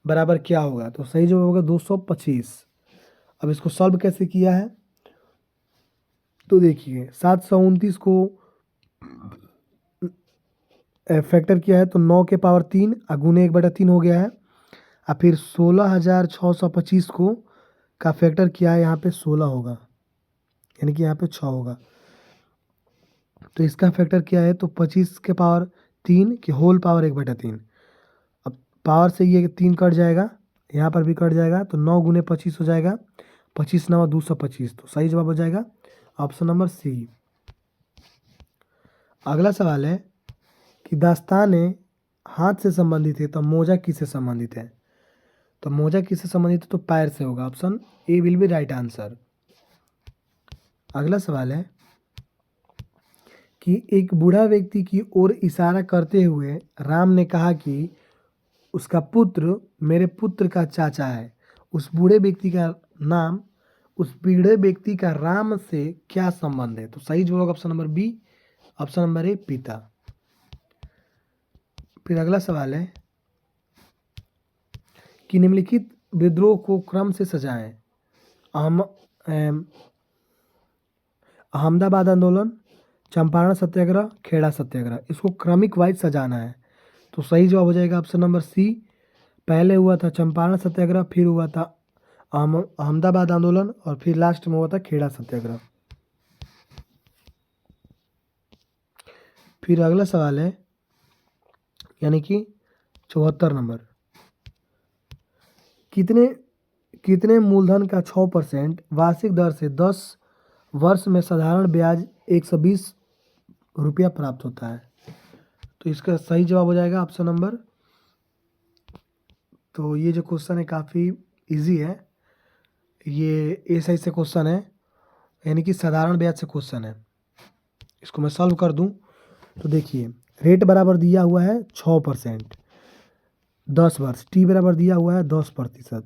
बराबर क्या होगा? तो सही जवाब होगा 225। अब इसको सॉल्व कैसे किया है? तो देखिए, 729 को फैक्टर किया है तो 9 के पावर 3 गुने 1/3 हो गया है, और फिर 16,625 को का फैक्टर किया है, यहाँ पे 16 होगा, यानी कि यहाँ पे 6 होगा। तो इसका फैक्टर क्या है, तो 25 के पावर 3 की होल पावर 1/3। अब पावर से ये 3 कट जाएगा, यहाँ पर भी कट जाएगा, तो 9 गुने 25 हो जाएगा, 25 9 225। तो सही जवाब हो जाएगा ऑप्शन नंबर सी। अगला सवाल है कि दस्ताने हाथ से संबंधित है तो मोजा किससे संबंधित है। तो मोजा किससे संबंधित है, तो पैर से होगा। Option A will be right answer. अगला सवाल है कि एक बूढ़ा व्यक्ति की ओर इशारा करते हुए राम ने कहा कि उसका पुत्र मेरे पुत्र का चाचा है। उस बूढ़े व्यक्ति का राम से क्या संबंध है। तो सही जवाब option number B, option number A पिता। फिर अगला सवाल है कि निम्नलिखित विद्रोह को क्रम से सजाएं। अहमदाबाद आंदोलन, चंपारण सत्याग्रह, खेड़ा सत्याग्रह, इसको क्रमिक वाइज सजाना है। तो सही जवाब हो जाएगा ऑप्शन नंबर सी। पहले हुआ था चंपारण सत्याग्रह, फिर हुआ था अहमदाबाद आंदोलन और फिर लास्ट में हुआ था खेड़ा सत्याग्रह। फिर अगला सवाल है यानी कि 74 नंबर, कितने मूलधन का 6% वार्षिक दर से 10 वर्ष में साधारण ब्याज 120 रुपया प्राप्त होता है। तो इसका सही जवाब हो जाएगा ऑप्शन नंबर, तो ये जो क्वेश्चन है काफ़ी इजी है, ये ए सही से क्वेश्चन है, यानी कि साधारण ब्याज से क्वेश्चन है। इसको मैं सॉल्व कर दूं तो देखिए, रेट बराबर दिया हुआ है 6%, 10 वर्ष, टी बराबर दिया हुआ है 10%,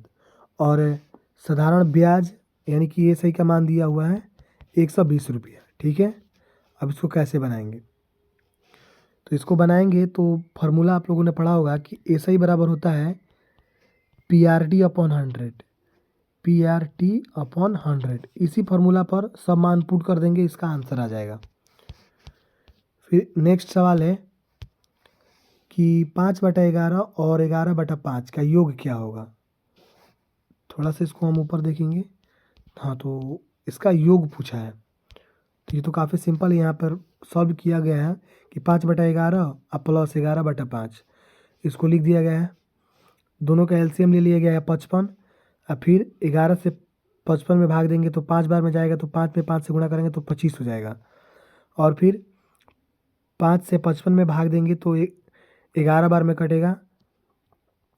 और साधारण ब्याज यानी कि ए सही का मान दिया हुआ है 120 रुपया। ठीक है, अब इसको कैसे बनाएंगे, तो इसको बनाएंगे तो फार्मूला आप लोगों ने पढ़ा होगा कि ए सही बराबर होता है PRT अपॉन 100, PRT अपॉन 100। इसी फार्मूला पर सब मान पुट कर देंगे, इसका आंसर आ जाएगा। फिर नेक्स्ट सवाल है कि 5/11 और 11/5 का योग क्या होगा। थोड़ा सा इसको हम ऊपर देखेंगे, हाँ तो इसका योग पूछा है, तो ये तो काफ़ी सिंपल है, यहाँ पर सॉल्व किया गया है कि 5/11 और प्लस 11/5, इसको लिख दिया गया है। दोनों का एलसीएम ले लिया गया है 55, और फिर 11 से 55 में भाग देंगे तो 5 बार में जाएगा, तो 5 में 5 से गुणा करेंगे तो 25 हो जाएगा, और फिर 5 से 55 में भाग देंगे तो 11 बार में कटेगा,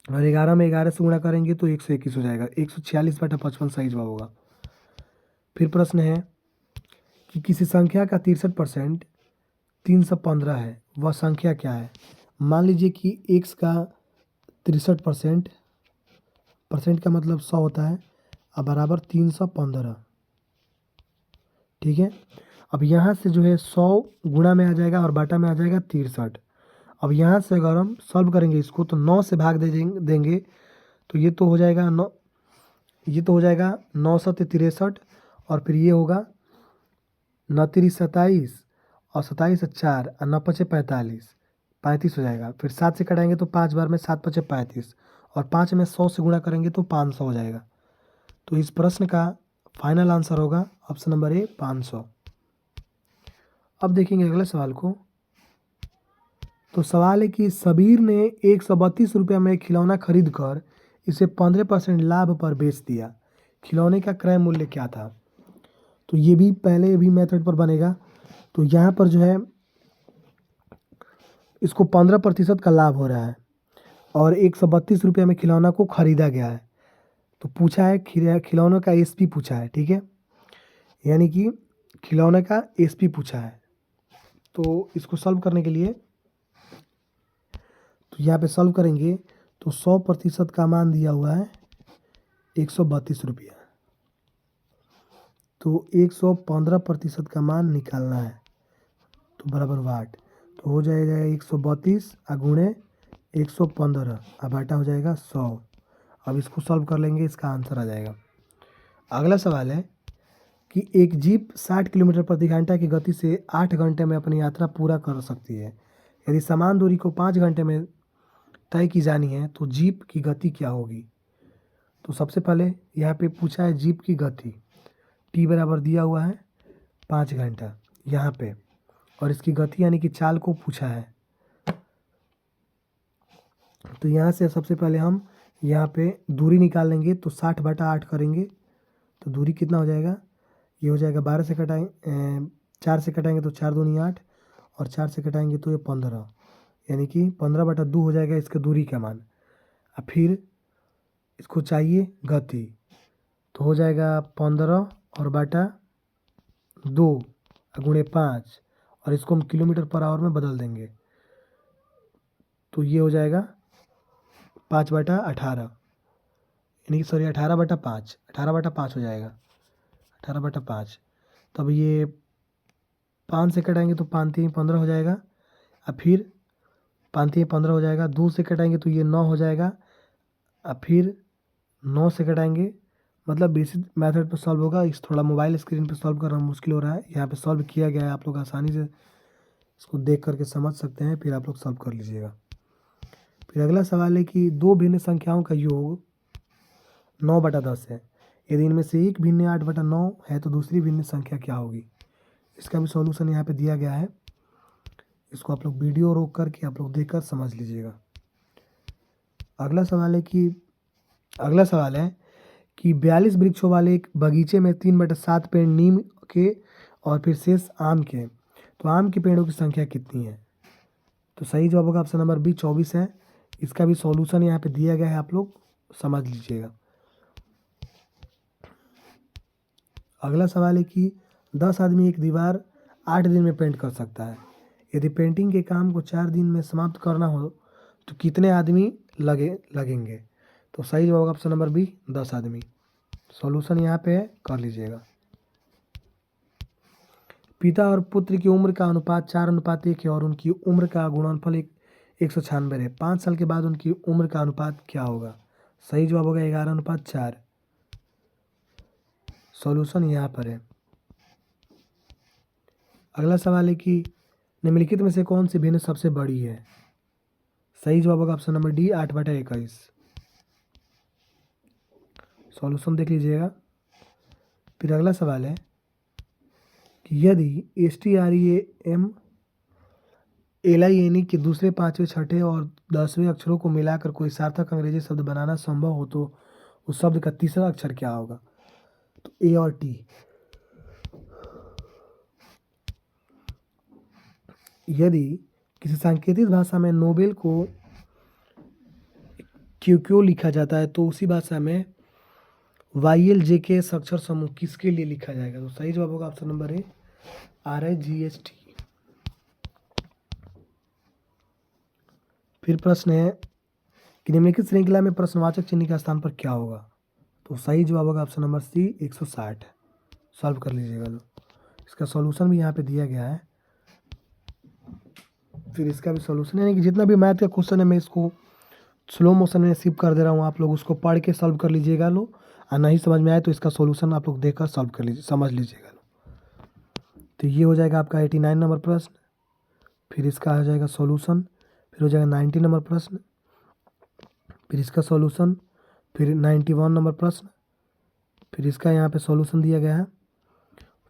और 11 में 11 से गुणा करेंगे तो 121 हो जाएगा, 146/55 सही जवाब होगा। फिर प्रश्न है कि किसी संख्या का 63% 315 है, वह संख्या क्या है। मान लीजिए कि x का 63%, परसेंट का मतलब 100 होता है, अब बराबर 315। ठीक है, अब यहाँ से जो है 100 गुणा में आ जाएगा और बाटा में आ जाएगा 63। अब यहाँ से अगर हम सॉल्व करेंगे इसको तो 9 से भाग देंगे तो ये तो हो जाएगा 9, ये तो हो जाएगा 9 7 63, और फिर ये होगा 9 3 27 और 27 4 और 9 5 45, 35 हो जाएगा। फिर 7 से कटाएंगे तो 5 बार में 7 5 35, और 5 में 100 से गुणा करेंगे तो 500 हो जाएगा। तो इस प्रश्न का फाइनल आंसर होगा ऑप्शन नंबर ए 500। अब देखेंगे अगले सवाल को, तो सवाल है कि सबीर ने 132 रुपये में खिलौना खरीद कर इसे 15% लाभ पर बेच दिया, खिलौने का क्रय मूल्य क्या था। तो ये भी पहले भी मेथड पर बनेगा, तो यहाँ पर जो है इसको 15% का लाभ हो रहा है और 132 रुपये में खिलौना को खरीदा गया है। तो पूछा है खिलौने का एसपी पूछा है। ठीक है, यानी कि खिलौने का एसपी पूछा है। तो इसको सॉल्व करने के लिए तो यहाँ पे सॉल्व करेंगे तो 100% का मान दिया हुआ है 132 रुपया, तो 115% का मान निकालना है, तो बराबर वाट, तो हो जाएगा 132 गुणे 115 अब बाटा हो जाएगा 100। अब इसको सॉल्व कर लेंगे, इसका आंसर आ जाएगा। अगला सवाल है कि एक जीप 60 किलोमीटर प्रति घंटा की गति से 8 घंटे में अपनी यात्रा पूरा कर सकती है। यदि समान दूरी को 5 घंटे में तय की जानी है तो जीप की गति क्या होगी। तो सबसे पहले यहाँ पे पूछा है जीप की गति, टी बराबर दिया हुआ है 5 घंटा यहाँ पे, और इसकी गति यानी कि चाल को पूछा है। तो यहाँ से सबसे पहले हम यहाँ पे दूरी निकाल लेंगे, तो 60/8 करेंगे तो दूरी कितना हो जाएगा, ये हो जाएगा 12 से कटाएँ 4 से कटाएंगे तो 4 दूनी 8, और 4 से कटाएंगे तो ये 15, यानी कि 15/2 हो जाएगा इसका दूरी का मान। अब फिर इसको चाहिए गति, तो हो जाएगा 15 और बटा 2 गुणे 5, और इसको हम किलोमीटर पर आवर में बदल देंगे, तो ये हो जाएगा 5/18, यानी कि सॉरी 18/5, 18/5 हो जाएगा, 18/5। तब ये 5 से कटाएंगे तो 5 3 15 हो जाएगा। अब फिर 5 3 15 हो जाएगा, 2 से कटाएंगे तो ये 9 हो जाएगा। अब फिर 9 से कटाएंगे, मतलब बेसिक मेथड पर सॉल्व होगा, इस थोड़ा मोबाइल स्क्रीन पे सॉल्व करना मुश्किल हो रहा है, यहाँ पे सॉल्व किया गया है, आप लोग आसानी से इसको देख करके समझ सकते हैं, फिर आप लोग सॉल्व कर लीजिएगा। फिर अगला सवाल है कि दो भिन्न संख्याओं का योग 9/10 है, यदि इनमें से एक भिन्न 8/9 है तो दूसरी भिन्न संख्या क्या होगी। इसका भी सॉल्यूशन यहाँ पे दिया गया है, इसको आप लोग वीडियो रोक करके आप लोग देखकर समझ लीजिएगा। अगला सवाल है कि 42 वृक्षों वाले एक बगीचे में 3/7 पेड़ नीम के और फिर शेष आम के, तो आम के पेड़ों की संख्या कितनी है। तो सही जवाब होगा ऑप्शन नंबर बी 24 है। इसका भी सॉल्यूशन यहाँ पे दिया गया है, आप लोग समझ लीजिएगा। अगला सवाल है कि 10 आदमी एक दीवार 8 दिन में पेंट कर सकता है, यदि पेंटिंग के काम को 4 दिन में समाप्त करना हो तो कितने आदमी लगेंगे। तो सही जवाब होगा ऑप्शन नंबर बी 10 आदमी। सॉल्यूशन यहाँ पे है, कर लीजिएगा। पिता और पुत्र की उम्र का अनुपात 4:1 है और उनकी उम्र का गुणनफल 196 है। 5 साल के बाद उनकी उम्र का अनुपात क्या होगा। सही जवाब होगा 11:4। सॉल्यूशन यहाँ पर है। अगला सवाल है कि निम्नलिखित में से कौन सी भिन्न सबसे बड़ी है। सही जवाब होगा ऑप्शन नंबर डी 8/21। सॉल्यूशन देख लीजिएगा। फिर अगला सवाल है कि यदि STREAM LINE के दूसरे 5वें 6ठे और 10वें अक्षरों को मिलाकर कोई सार्थक अंग्रेजी शब्द बनाना संभव हो तो उस शब्द का तीसरा अक्षर क्या होगा। तो A और T। यदि किसी सांकेतिक भाषा में नोबेल को क्यों लिखा जाता है तो उसी भाषा में YLJK अक्षर समूह किसके लिए लिखा जाएगा। तो सही जवाब होगा ऑप्शन नंबर ए RIGST। फिर प्रश्न है कि निम्नलिखित श्रृंखला में प्रश्नवाचक चिन्ह का स्थान पर क्या होगा। तो सही जवाब होगा ऑप्शन नंबर सी 160। सॉल्व कर लीजिएगा। इसका सॉल्यूशन भी यहाँ पे दिया गया है। फिर इसका भी सॉल्यूशन, यानी कि जितना भी मैथ का क्वेश्चन है मैं इसको स्लो मोशन में स्किप कर दे रहा हूँ, आप लोग उसको पढ़ के सॉल्व कर लीजिएगा। लो और नहीं समझ में आए तो इसका सॉल्यूशन आप लोग देखकर सॉल्व कर लीजिए, समझ लीजिएगा। तो ये हो जाएगा आपका 89 नंबर प्रश्न। फिर इसका हो जाएगा सॉल्यूशन। फिर हो जाएगा 90 नंबर प्रश्न। फिर इसका सॉल्यूशन। फिर 91 नंबर प्रश्न। फिर इसका यहाँ पे सॉल्यूशन दिया गया है।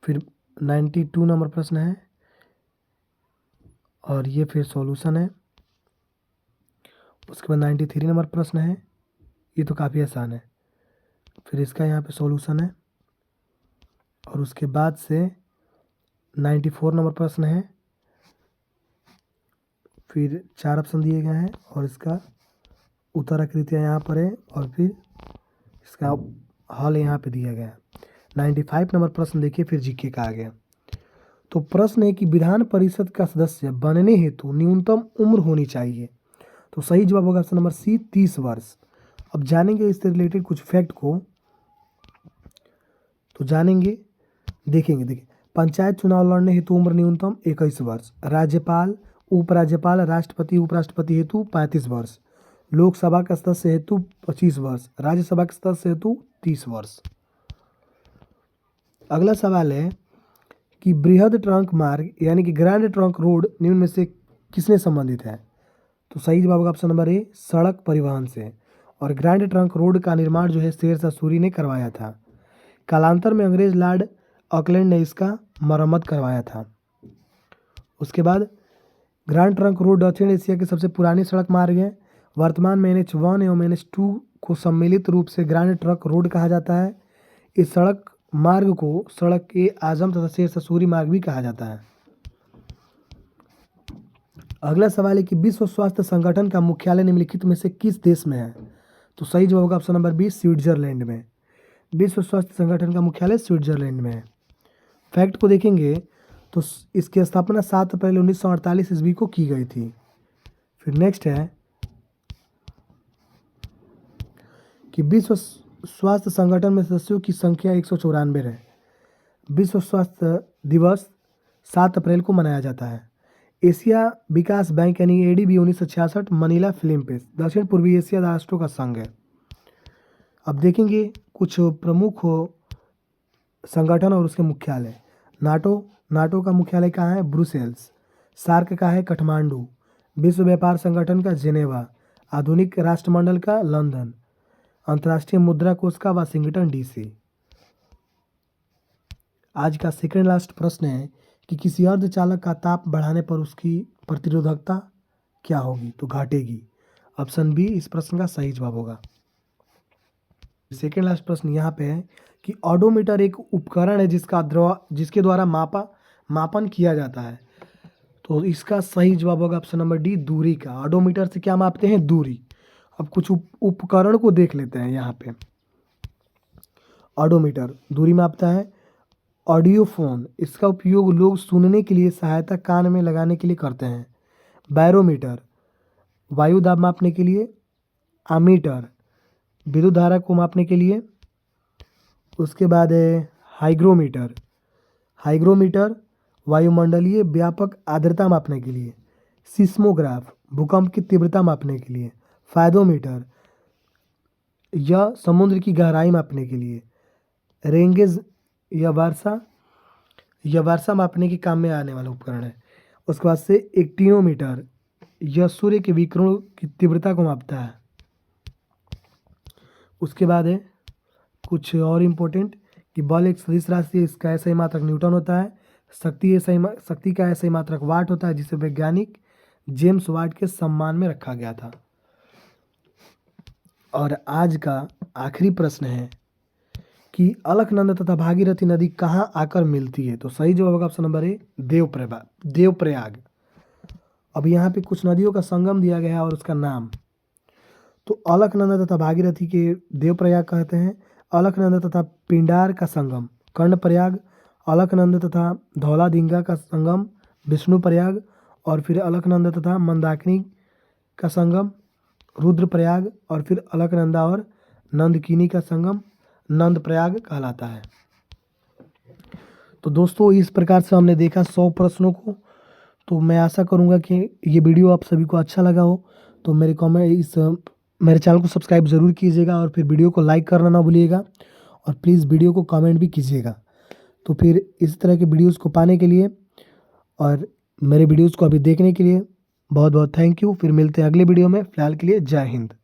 फिर 92 नंबर प्रश्न है और ये फिर सॉल्यूशन है। उसके बाद 93 नंबर प्रश्न है, ये तो काफ़ी आसान है। फिर इसका यहाँ पे सॉल्यूशन है और उसके बाद से 94 नंबर प्रश्न है। फिर 4 ऑप्शन दिए गए हैं और इसका उत्तर आकृतियाँ यहाँ पर है और फिर इसका हल यहाँ पे दिया गया है। 95 नंबर प्रश्न देखिए, फिर जीके का आ गया। तो प्रश्न है कि विधान परिषद का सदस्य बनने हेतु न्यूनतम उम्र होनी चाहिए। तो सही जवाब होगा ऑप्शन नंबर सी 30 वर्ष। अब जानेंगे इससे रिलेटेड कुछ फैक्ट को, तो जानेंगे, देखिए पंचायत चुनाव लड़ने हेतु उम्र न्यूनतम 21 वर्ष, राज्यपाल, उपराज्यपाल, राष्ट्रपति, उपराष्ट्रपति हेतु 35 वर्ष, लोकसभा का सदस्य हेतु 25 वर्ष, राज्यसभा के सदस्य हेतु 30 वर्ष। अगला सवाल है कि बृहद ट्रंक मार्ग यानी कि ग्रैंड ट्रंक रोड निम्न में से किसने संबंधित है। तो सही जवाब होगा ऑप्शन नंबर ए सड़क परिवहन से। और ग्रैंड ट्रंक रोड का निर्माण जो है शेरशाह सूरी ने करवाया था। कालांतर में अंग्रेज लॉर्ड ऑकलैंड ने इसका मरम्मत करवाया था। उसके बाद ग्रांड ट्रंक रोड दक्षिण एशिया की सबसे पुरानी सड़क मार्ग है। वर्तमान में NH1 एवं NH2 को सम्मिलित रूप से ग्रांड ट्रंक रोड कहा जाता है। इस सड़क मार्ग को सड़क के आजम तथा शेर ससूरी मार्ग भी कहा जाता है। अगला सवाल है कि विश्व स्वास्थ्य संगठन का मुख्यालय निम्नलिखित में से किस देश में है? तो सही जवाब होगा ऑप्शन नंबर बी, स्विट्जरलैंड में। विश्व स्वास्थ्य संगठन का मुख्यालय स्विट्जरलैंड में है। फैक्ट को देखेंगे तो इसकी स्थापना 7 अप्रैल 1948 ईस्वी को की गई थी। फिर नेक्स्ट है कि विश्व स्वास्थ्य संगठन में सदस्यों की संख्या 194 है। विश्व स्वास्थ्य दिवस 7 अप्रैल को मनाया जाता है। एशिया विकास बैंक यानी ADB 1966 मनीला फिलीपींस दक्षिण पूर्वी एशिया राष्ट्रों का संघ है। अब देखेंगे कुछ प्रमुख संगठन और उसके मुख्यालय। नाटो का मुख्यालय कहाँ है? ब्रुसेल्स। सार्क का है काठमांडू। विश्व व्यापार संगठन का जेनेवा। आधुनिक राष्ट्रमंडल का लंदन। अंतर्राष्ट्रीय मुद्रा कोष का वाशिंगटन DC। आज का सेकंड लास्ट प्रश्न है कि किसी अर्धचालक का ताप बढ़ाने पर उसकी प्रतिरोधकता क्या होगी? तो घटेगी। ऑप्शन बी इस प्रश्न का सही जवाब होगा। सेकंड लास्ट प्रश्न यहाँ पे है कि ऑडोमीटर एक उपकरण है जिसके द्वारा मापन किया जाता है। तो इसका सही जवाब होगा ऑप्शन नंबर डी, दूरी का। ऑडोमीटर से क्या मापते हैं? दूरी। अब कुछ उपकरण को देख लेते हैं यहाँ पे। ऑडोमीटर दूरी मापता है। ऑडियोफोन, इसका उपयोग लोग सुनने के लिए सहायता कान में लगाने के लिए करते हैं। बैरोमीटर, वायु दाब मापने के लिए। आमीटर, विद्युत धारा को मापने के लिए। उसके बाद है हाइग्रोमीटर, वायुमंडलीय व्यापक आर्द्रता मापने के लिए। सिस्मोग्राफ, भूकंप की तीव्रता मापने के लिए। फायदोमीटर, यह समुद्र की गहराई मापने के लिए। रेंगेज या वर्षा मापने के काम में आने वाला उपकरण है। उसके बाद से एक्टिनोमीटर, यह सूर्य के विकिरणों की तीव्रता को मापता है। उसके बाद है कुछ और इम्पोर्टेंट कि बल एक सदिश राशि है, इसका ऐसा ही मात्रक न्यूटन होता है। शक्ति का ऐसा ही मात्रक वाट होता है, जिसे वैज्ञानिक जेम्स वाट के सम्मान में रखा गया था। और आज का आखिरी प्रश्न है कि अलकनंदा तथा भागीरथी नदी कहाँ आकर मिलती है? तो सही जवाब होगा ऑप्शन नंबर ए, देवप्रयाग। अब यहाँ पे कुछ नदियों का संगम दिया गया है और उसका नाम। तो अलकनंदा तथा भागीरथी के देवप्रयाग कहते हैं। अलकनंदा तथा पिंडार का संगम कर्णप्रयाग। अलकनंदा तथा धौलादिंगा का संगम विष्णुप्रयाग। और फिर अलकनंदा तथा मंदाकिनी का संगम रुद्रप्रयाग। और फिर अलकनंदा और नंदकिनी का संगम नंदप्रयाग कहलाता है। तो दोस्तों इस प्रकार से हमने देखा 100 प्रश्नों को। तो मैं आशा करूंगा कि ये वीडियो आप सभी को अच्छा लगा हो। तो मेरे चैनल को सब्सक्राइब ज़रूर कीजिएगा और फिर वीडियो को लाइक करना ना भूलिएगा और प्लीज़ वीडियो को कमेंट भी कीजिएगा। तो फिर इस तरह के वीडियोज़ को पाने के लिए और मेरे वीडियोज़ को अभी देखने के लिए बहुत बहुत थैंक यू। फिर मिलते हैं अगले वीडियो में। फ़िलहाल के लिए जय हिंद।